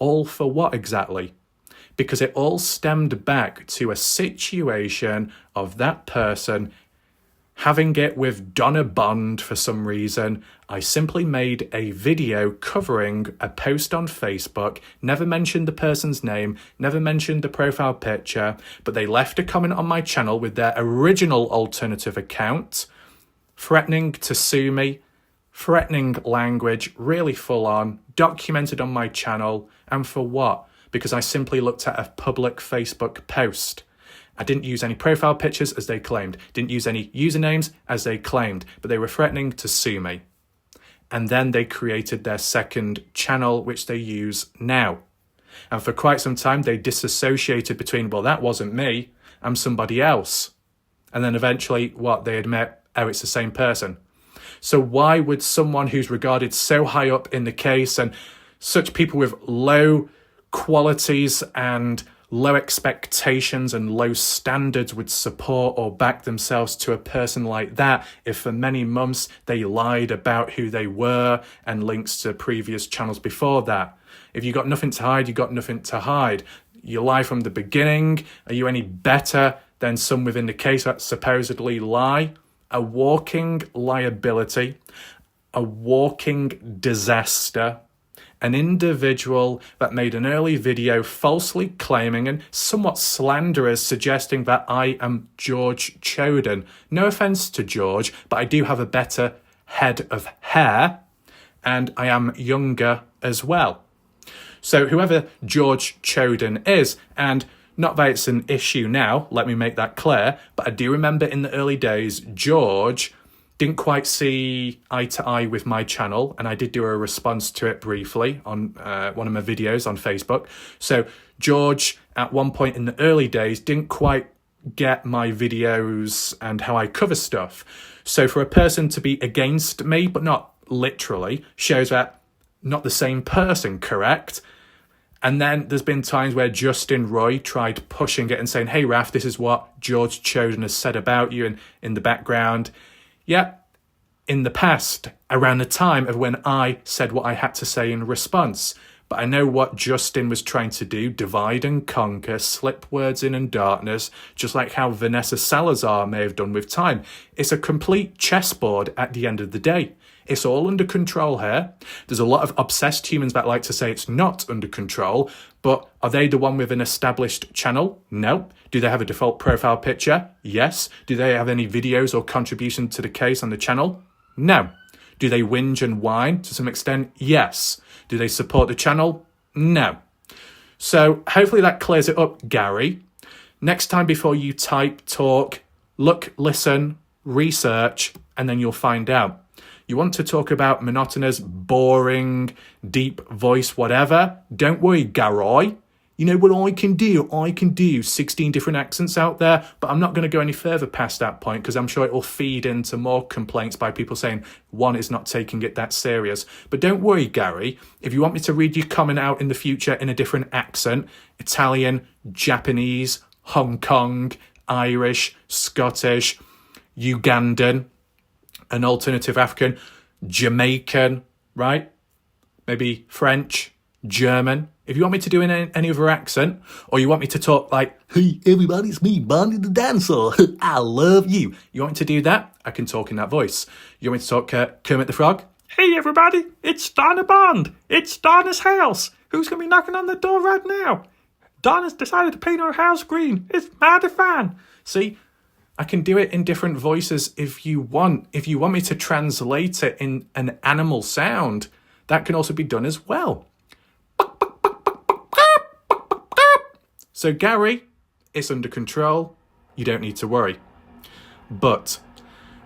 all for what exactly? Because it all stemmed back to a situation of that person having it with Donna Bond for some reason. I simply made a video covering a post on Facebook, never mentioned the person's name, never mentioned the profile picture, but they left a comment on my channel with their original alternative account, threatening to sue me, threatening language, really full on, documented on my channel, and for what? Because I simply looked at a public Facebook post. I didn't use any profile pictures as they claimed, didn't use any usernames as they claimed, but they were threatening to sue me. And then they created their second channel, which they use now. And for quite some time, they disassociated between, well, that wasn't me, I'm somebody else. And then eventually, they admit, oh, it's the same person. So why would someone who's regarded so high up in the case and such people with low qualities and low expectations and low standards would support or back themselves to a person like that if for many months they lied about who they were and links to previous channels before that. If you got nothing to hide, you got nothing to hide. You lie from the beginning. Are you any better than some within the case that supposedly lie? A walking liability, a walking disaster. An individual that made an early video falsely claiming and somewhat slanderous suggesting that I am George Choden. No offence to George, but I do have a better head of hair and I am younger as well. So whoever George Choden is, and not that it's an issue now, let me make that clear, but I do remember in the early days, George didn't quite see eye to eye with my channel, and I did do a response to it briefly on one of my videos on Facebook. So George, at one point in the early days, didn't quite get my videos and how I cover stuff. So for a person to be against me, but not literally, shows that not the same person, correct? And then there's been times where Justin Roy tried pushing it and saying, hey, Raf, this is what George Choden has said about you, and in the background. Yeah, in the past, around the time of when I said what I had to say in response. But I know what Justin was trying to do, divide and conquer, slip words in and darkness, just like how Vanessa Salazar may have done with time. It's a complete chessboard at the end of the day. It's all under control here. There's a lot of obsessed humans that like to say it's not under control, but are they the one with an established channel? No. Do they have a default profile picture? Yes. Do they have any videos or contribution to the case on the channel? No. Do they whinge and whine to some extent? Yes. Do they support the channel? No. So hopefully that clears it up, Gary. Next time before you type, talk, look, listen, research, and then you'll find out. You want to talk about monotonous, boring, deep voice, whatever? Don't worry, Garoy. You know what I can do? I can do 16 different accents out there, but I'm not going to go any further past that point because I'm sure it will feed into more complaints by people saying one is not taking it that serious. But don't worry, Gary. If you want me to read your comment out in the future in a different accent, Italian, Japanese, Hong Kong, Irish, Scottish, Ugandan, an alternative African, Jamaican, right? Maybe French, German. If you want me to do in any other accent, or you want me to talk like, hey, everybody, it's me, Barney the Dancer. I love you. You want me to do that? I can talk in that voice. You want me to talk Kermit the Frog? Hey, everybody, it's Donna Bond. It's Donna's house. Who's going to be knocking on the door right now? Donna's decided to paint her house green. It's mighty fun. See? I can do it in different voices if you want. If you want me to translate it in an animal sound, that can also be done as well. So Gary, it's under control. You don't need to worry. But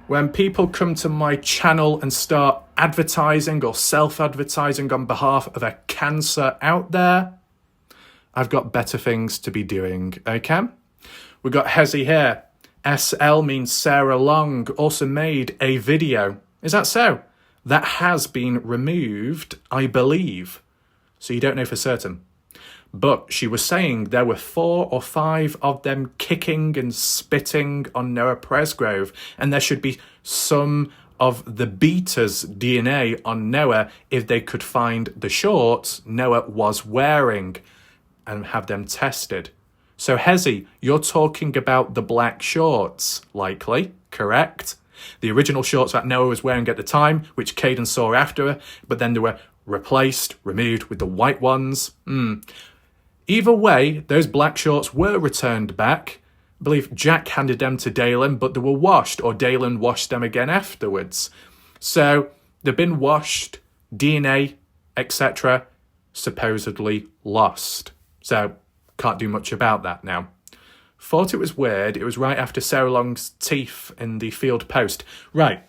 when people come to my channel and start advertising or self-advertising on behalf of a cancer out there, I've got better things to be doing, okay? We've got Hezzy here. SL means Sarah Long, also made a video. Is that so? That has been removed, I believe. So you don't know for certain. But she was saying there were 4 or 5 of them kicking and spitting on Noah Presgrove, and there should be some of the beater's DNA on Noah if they could find the shorts Noah was wearing and have them tested. So Hezzy, you're talking about the black shorts, likely, correct? The original shorts that Noah was wearing at the time, which Caden saw after, but then they were replaced, removed with the white ones. Either way, those black shorts were returned back. I believe Jack handed them to Dalen, but they were washed, or Dalen washed them again afterwards. So they've been washed, DNA, etc., supposedly lost. So can't do much about that now. Thought it was weird. It was right after Sarah Long's teeth in the Field Post. Right.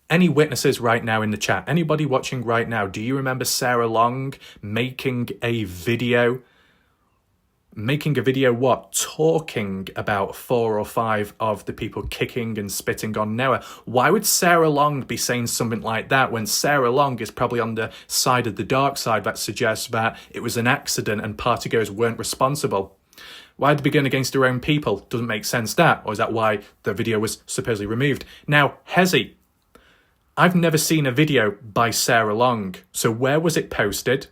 Any witnesses right now in the chat? Anybody watching right now? Do you remember Sarah Long making a video? Making a video what? Talking about 4 or 5 of the people kicking and spitting on Noah. Why would Sarah Long be saying something like that when Sarah Long is probably on the side of the dark side that suggests that it was an accident and partygoers weren't responsible? Why did they begin against their own people? Doesn't make sense, that. Or is that why the video was supposedly removed? Now, Hezi. I've never seen a video by Sarah Long. So where was it posted?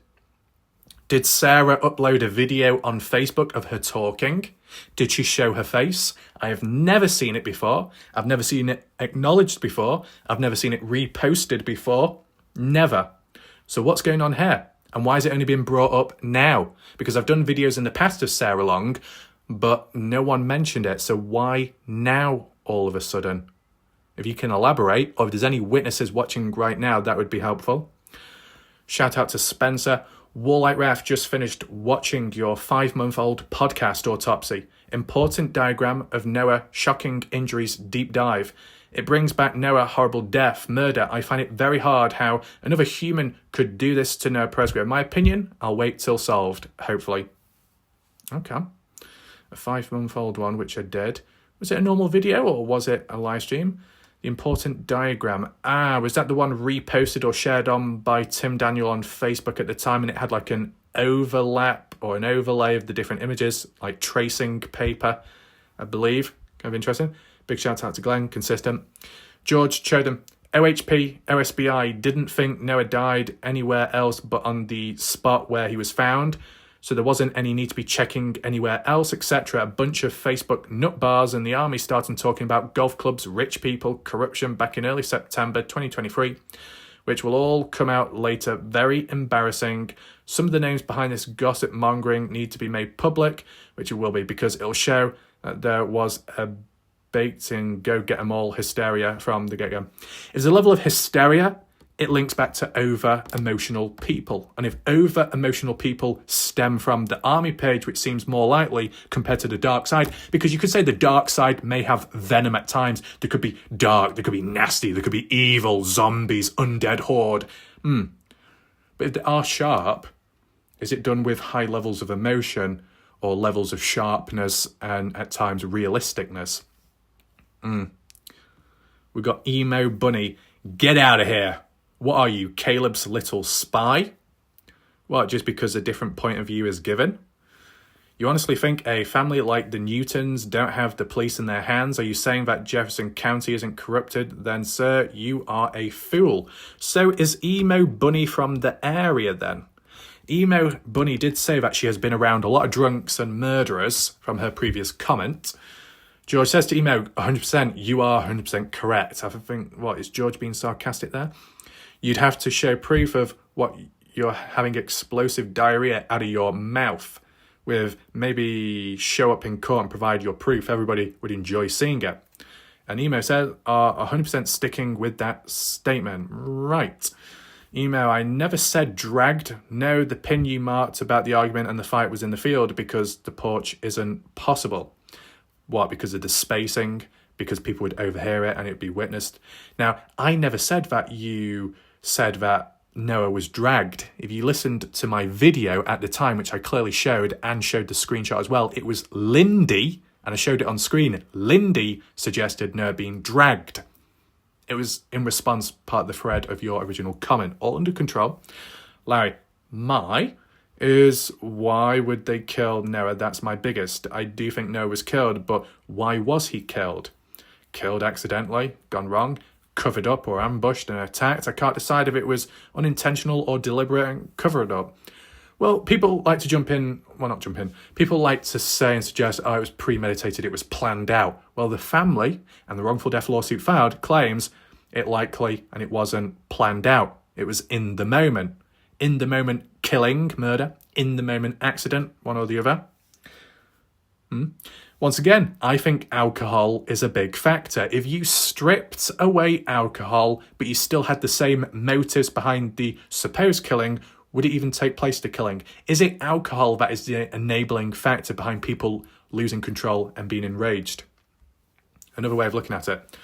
Did Sarah upload a video on Facebook of her talking? Did she show her face? I have never seen it before. I've never seen it acknowledged before. I've never seen it reposted before. Never. So what's going on here? And why is it only being brought up now? Because I've done videos in the past of Sarah Long, but no one mentioned it. So why now all of a sudden? If you can elaborate, or if there's any witnesses watching right now, that would be helpful. Shout out to Spencer. Warlight Raf just finished watching your 5-month-old podcast autopsy. Important diagram of Noah, shocking injuries, deep dive. It brings back Noah, horrible death, murder. I find it very hard how another human could do this to Noah Presgrove. My opinion, I'll wait till solved, hopefully. Okay. A 5-month-old one, which I did. Was it a normal video or was it a live stream? The important diagram. Was that the one reposted or shared on by Tim Daniel on Facebook at the time, and it had like an overlap or an overlay of the different images, like tracing paper, I believe. Kind of interesting. Big shout out to Glenn, consistent. George Chodam. OHP, OSBI didn't think Noah died anywhere else but on the spot where he was found. So there wasn't any need to be checking anywhere else, etc. A bunch of Facebook nut bars and the army started talking about golf clubs, rich people, corruption back in early September 2023, which will all come out later. Very embarrassing. Some of the names behind this gossip mongering need to be made public, which it will be, because it'll show that there was a baked in go get 'em all hysteria from the get-go. If there's a level of hysteria, it links back to over-emotional people. And if over-emotional people stem from the army page, which seems more likely compared to the dark side, because you could say the dark side may have venom at times. There could be dark, there could be nasty, there could be evil, zombies, undead horde. But if they are sharp, is it done with high levels of emotion or levels of sharpness and at times realisticness? We've got Emo Bunny. Get out of here. What are you, Caleb's little spy? What, just because a different point of view is given? You honestly think a family like the Newtons don't have the police in their hands? Are you saying that Jefferson County isn't corrupted? Then, sir, you are a fool. So is Emo Bunny from the area then? Emo Bunny did say that she has been around a lot of drunks and murderers from her previous comment. George says to Emo, 100%, you are 100% correct. I think, what, is George being sarcastic there? You'd have to show proof of what you're having explosive diarrhea out of your mouth, with maybe show up in court and provide your proof. Everybody would enjoy seeing it. And Emo says, are 100% sticking with that statement. Right. Emo, I never said dragged. No, the pin you marked about the argument and the fight was in the field because the porch isn't possible. What, because of the spacing? Because people would overhear it and it'd be witnessed? Now, I never said that you said that Noah was dragged. If you listened to my video at the time, which I clearly showed and showed the screenshot as well, it was Lindy, and I showed it on screen. Lindy suggested Noah being dragged. It was in response, part of the thread of your original comment. All under control. Larry, is why would they kill Noah? That's my biggest. I do think Noah was killed, but why was he killed? Killed accidentally, gone wrong, covered up or ambushed and attacked. I can't decide if it was unintentional or deliberate and covered up. Well, people like to people like to say and suggest, it was premeditated, it was planned out. Well, the family and the wrongful death lawsuit filed claims it likely and it wasn't planned out. It was in the moment. In the moment killing, murder, in the moment accident, one or the other. Once again, I think alcohol is a big factor. If you stripped away alcohol, but you still had the same motives behind the supposed killing, would it even take place to killing? Is it alcohol that is the enabling factor behind people losing control and being enraged? Another way of looking at it.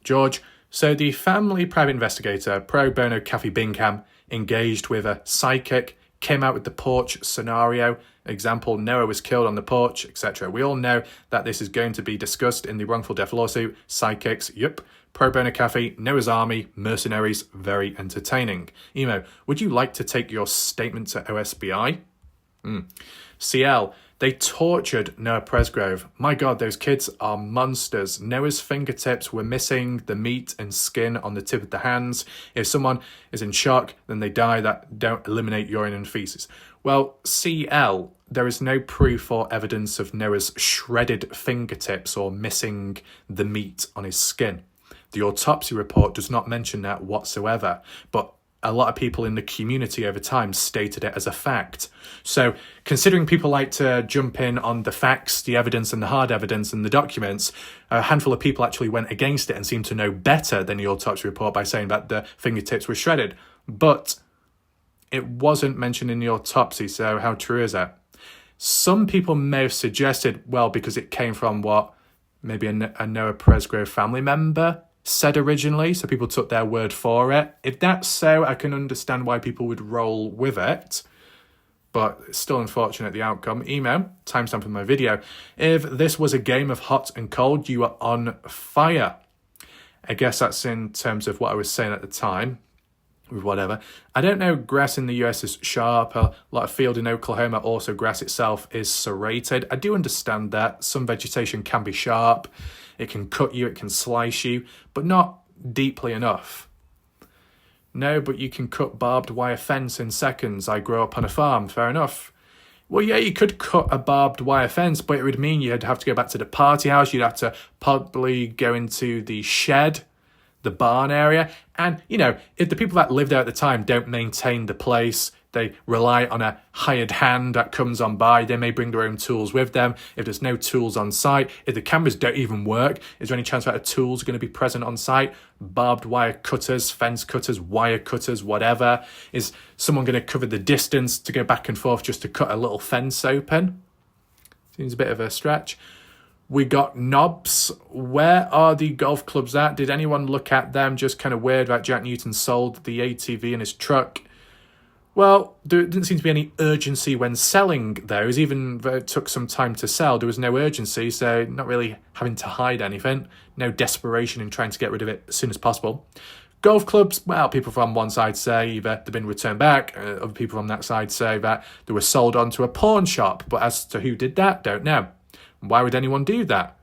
George, so the family private investigator, pro bono Kathy Bingham, engaged with a psychic, came out with the porch scenario, example, Noah was killed on the porch, etc. We all know that this is going to be discussed in the wrongful death lawsuit. Psychics, yep. Pro bono Kathy, Noah's Army, mercenaries, very entertaining. Emo, would you like to take your statement to OSBI? CL, They tortured Noah Presgrove. My God, those kids are monsters. Noah's fingertips were missing the meat and skin on the tip of the hands. If someone is in shock, then they die. That don't eliminate urine and feces. Well, CL, there is no proof or evidence of Noah's shredded fingertips or missing the meat on his skin. The autopsy report does not mention that whatsoever, but a lot of people in the community over time stated it as a fact. So considering people like to jump in on the facts, the evidence and the hard evidence and the documents, a handful of people actually went against it and seemed to know better than the autopsy report by saying that the fingertips were shredded. But it wasn't mentioned in the autopsy, so how true is that? Some people may have suggested, well, because it came from what maybe a Noah Presgrove family member said originally, so people took their word for it. If that's so, I can understand why people would roll with it, but it's still unfortunate, the outcome. Email, timestamp in my video. If this was a game of hot and cold, you are on fire. I guess that's in terms of what I was saying at the time, with whatever. I don't know, grass in the US is sharp. A lot of field in Oklahoma, also grass itself is serrated. I do understand that. Some vegetation can be sharp. It can cut you, it can slice you, but not deeply enough. No, but you can cut barbed wire fence in seconds. I grew up on a farm, fair enough. Well, yeah, you could cut a barbed wire fence, but it would mean you'd have to go back to the party house. You'd have to probably go into the shed, the barn area. And, you know, if the people that lived there at the time don't maintain the place, they rely on a hired hand that comes on by, they may bring their own tools with them. If there's no tools on site, if the cameras don't even work, is there any chance that a tool's going to be present on site? Barbed wire cutters, fence cutters, wire cutters, whatever. Is someone going to cover the distance to go back and forth just to cut a little fence open? Seems a bit of a stretch. We got knobs. Where are the golf clubs at? Did anyone look at them? Just kind of weird that Jack Newton sold the ATV in his truck. Well, there didn't seem to be any urgency when selling those, even though it took some time to sell. There was no urgency, so not really having to hide anything. No desperation in trying to get rid of it as soon as possible. Golf clubs, well, people from one side say either they've been returned back, other people from that side say that they were sold on to a pawn shop, but as to who did that, don't know. Why would anyone do that?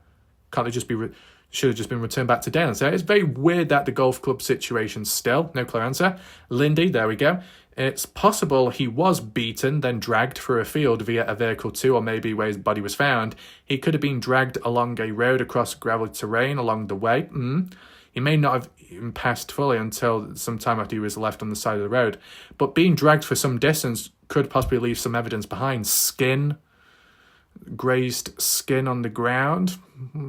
Can't they just be... should have just been returned back to Dale. So it's very weird that the golf club situation still. No clear answer. Lindy, there we go. It's possible he was beaten, then dragged through a field via a vehicle too, or maybe where his body was found. He could have been dragged along a road across gravelly terrain along the way. He may not have even passed fully until some time after he was left on the side of the road. But being dragged for some distance could possibly leave some evidence behind. Skin, grazed skin on the ground.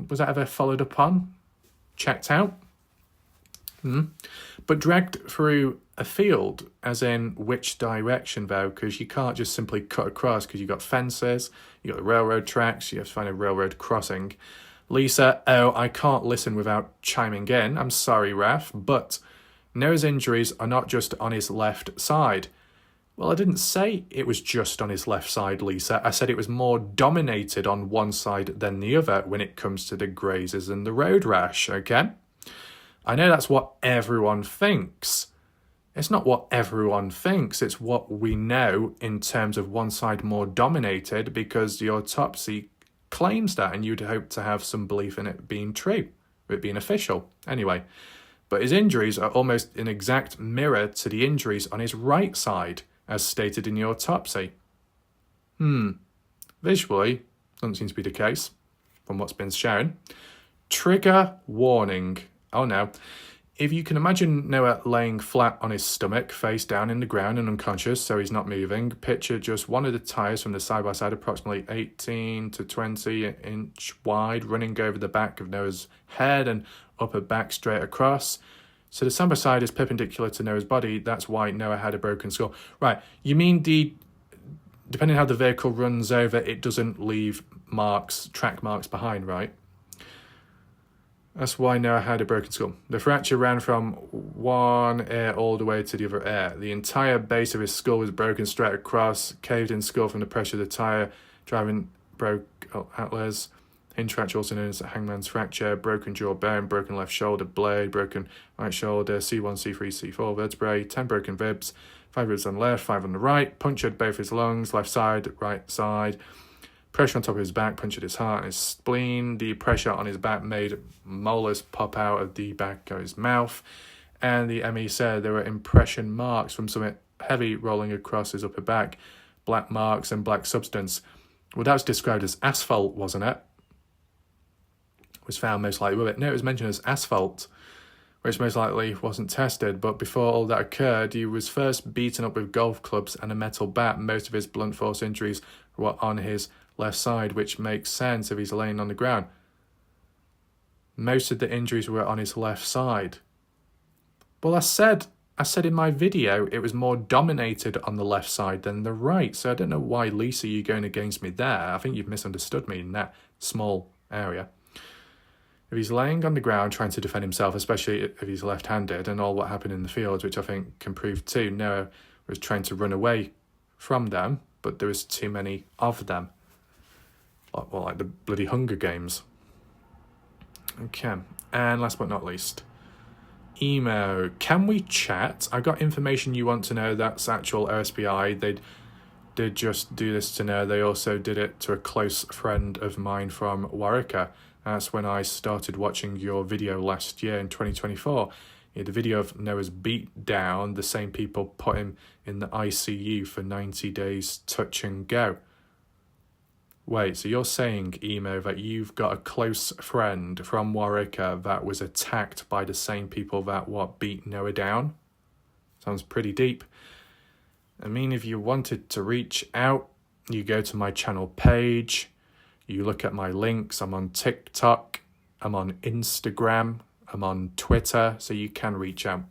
Was that ever followed up on? Checked out? But dragged through a field, as in which direction though? Because you can't just simply cut across, because you've got fences, you've got the railroad tracks, you have to find a railroad crossing. Lisa, I can't listen without chiming in. I'm sorry, Raf, but Noah's injuries are not just on his left side. Well, I didn't say it was just on his left side, Lisa. I said it was more dominated on one side than the other when it comes to the grazes and the road rash, okay? I know that's what everyone thinks. It's not what everyone thinks, it's what we know in terms of one side more dominated, because the autopsy claims that, and you'd hope to have some belief in it being true, it being official. Anyway, but his injuries are almost an exact mirror to the injuries on his right side, as stated in the autopsy. Visually, doesn't seem to be the case, from what's been shown. Trigger warning. Oh no. If you can imagine Noah laying flat on his stomach, face down in the ground and unconscious, so he's not moving, picture just one of the tyres from the side-by-side, approximately 18 to 20 inch wide, running over the back of Noah's head and upper back straight across. So the side-by-side is perpendicular to Noah's body. That's why Noah had a broken skull. Right, you mean depending on how the vehicle runs over, it doesn't leave marks, track marks behind, right? That's why Noah had a broken skull. The fracture ran from one ear all the way to the other ear. The entire base of his skull was broken straight across, caved in skull from the pressure of the tyre, driving broke atlas. Hinge fracture, also known as a hangman's fracture, broken jawbone, broken left shoulder blade, broken right shoulder, C1, C3, C4 vertebrae, 10 broken ribs, 5 ribs on the left, 5 on the right, punctured both his lungs, left side, right side, Pressure on top of his back punctured his heart and his spleen. The pressure on his back made molars pop out of the back of his mouth. And the ME said there were impression marks from something heavy rolling across his upper back. Black marks and black substance. Well, that was described as asphalt, wasn't it? Was found most likely with it. No, it was mentioned as asphalt, which most likely wasn't tested. But before all that occurred, he was first beaten up with golf clubs and a metal bat. Most of his blunt force injuries were on his left side, which makes sense if he's laying on the ground. Most of the injuries were on his left side. Well, I said in my video it was more dominated on the left side than the right. So I don't know why, Lisa, you're going against me there. I think you've misunderstood me in that small area. If he's laying on the ground trying to defend himself, especially if he's left-handed, and all what happened in the field, which I think can prove too, Noah was trying to run away from them, but there was too many of them. Well, like the bloody Hunger Games. Okay, and last but not least, emo. Can we chat? I got information you want to know. That's actual OSBI. They did just do this to Noah. They also did it to a close friend of mine from Warwick. That's when I started watching your video last year in 2024. You had a video of Noah's beat down. The same people put him in the ICU for 90 days touch and go. Wait, so you're saying, Emo, that you've got a close friend from Warwick that was attacked by the same people that, beat Noah down? Sounds pretty deep. I mean, if you wanted to reach out, you go to my channel page, you look at my links. I'm on TikTok, I'm on Instagram, I'm on Twitter, so you can reach out.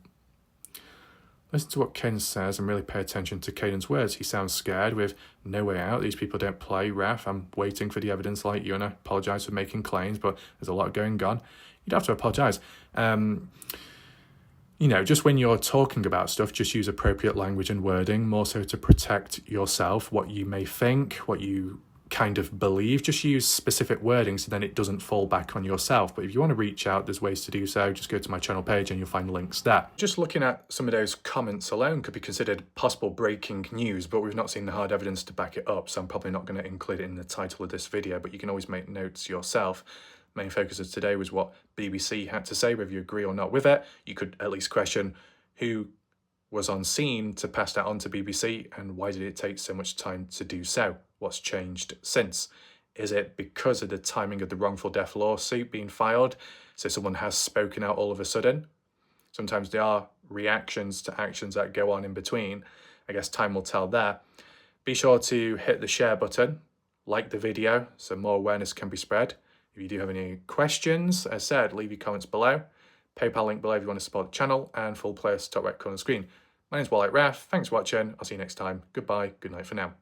Listen to what Caden says and really pay attention to Caden's words. He sounds scared with no way out. These people don't play, ref. I'm waiting for the evidence like you, and I apologise for making claims, but there's a lot going on. You'd have to apologise. Just when you're talking about stuff, just use appropriate language and wording, more so to protect yourself, what you may think, what you kind of believe. Just use specific wording so then it doesn't fall back on yourself. But if you want to reach out, there's ways to do so. Just go to my channel page and you'll find links there. Just looking at some of those comments alone could be considered possible breaking news, but we've not seen the hard evidence to back it up, so I'm probably not going to include it in the title of this video, but you can always make notes yourself. Main focus of today was what BBC had to say, whether you agree or not with it. You could at least question who was on scene to pass that on to BBC, and why did it take so much time to do so? What's changed since? Is it because of the timing of the wrongful death lawsuit being filed? So someone has spoken out all of a sudden? Sometimes there are reactions to actions that go on in between. I guess time will tell there. Be sure to hit the share button, like the video so more awareness can be spread. If you do have any questions, as said, leave your comments below. PayPal link below if you want to support the channel, and full playlist top right corner of the screen. My name's Wallite Ref. Thanks for watching. I'll see you next time. Goodbye. Good night for now.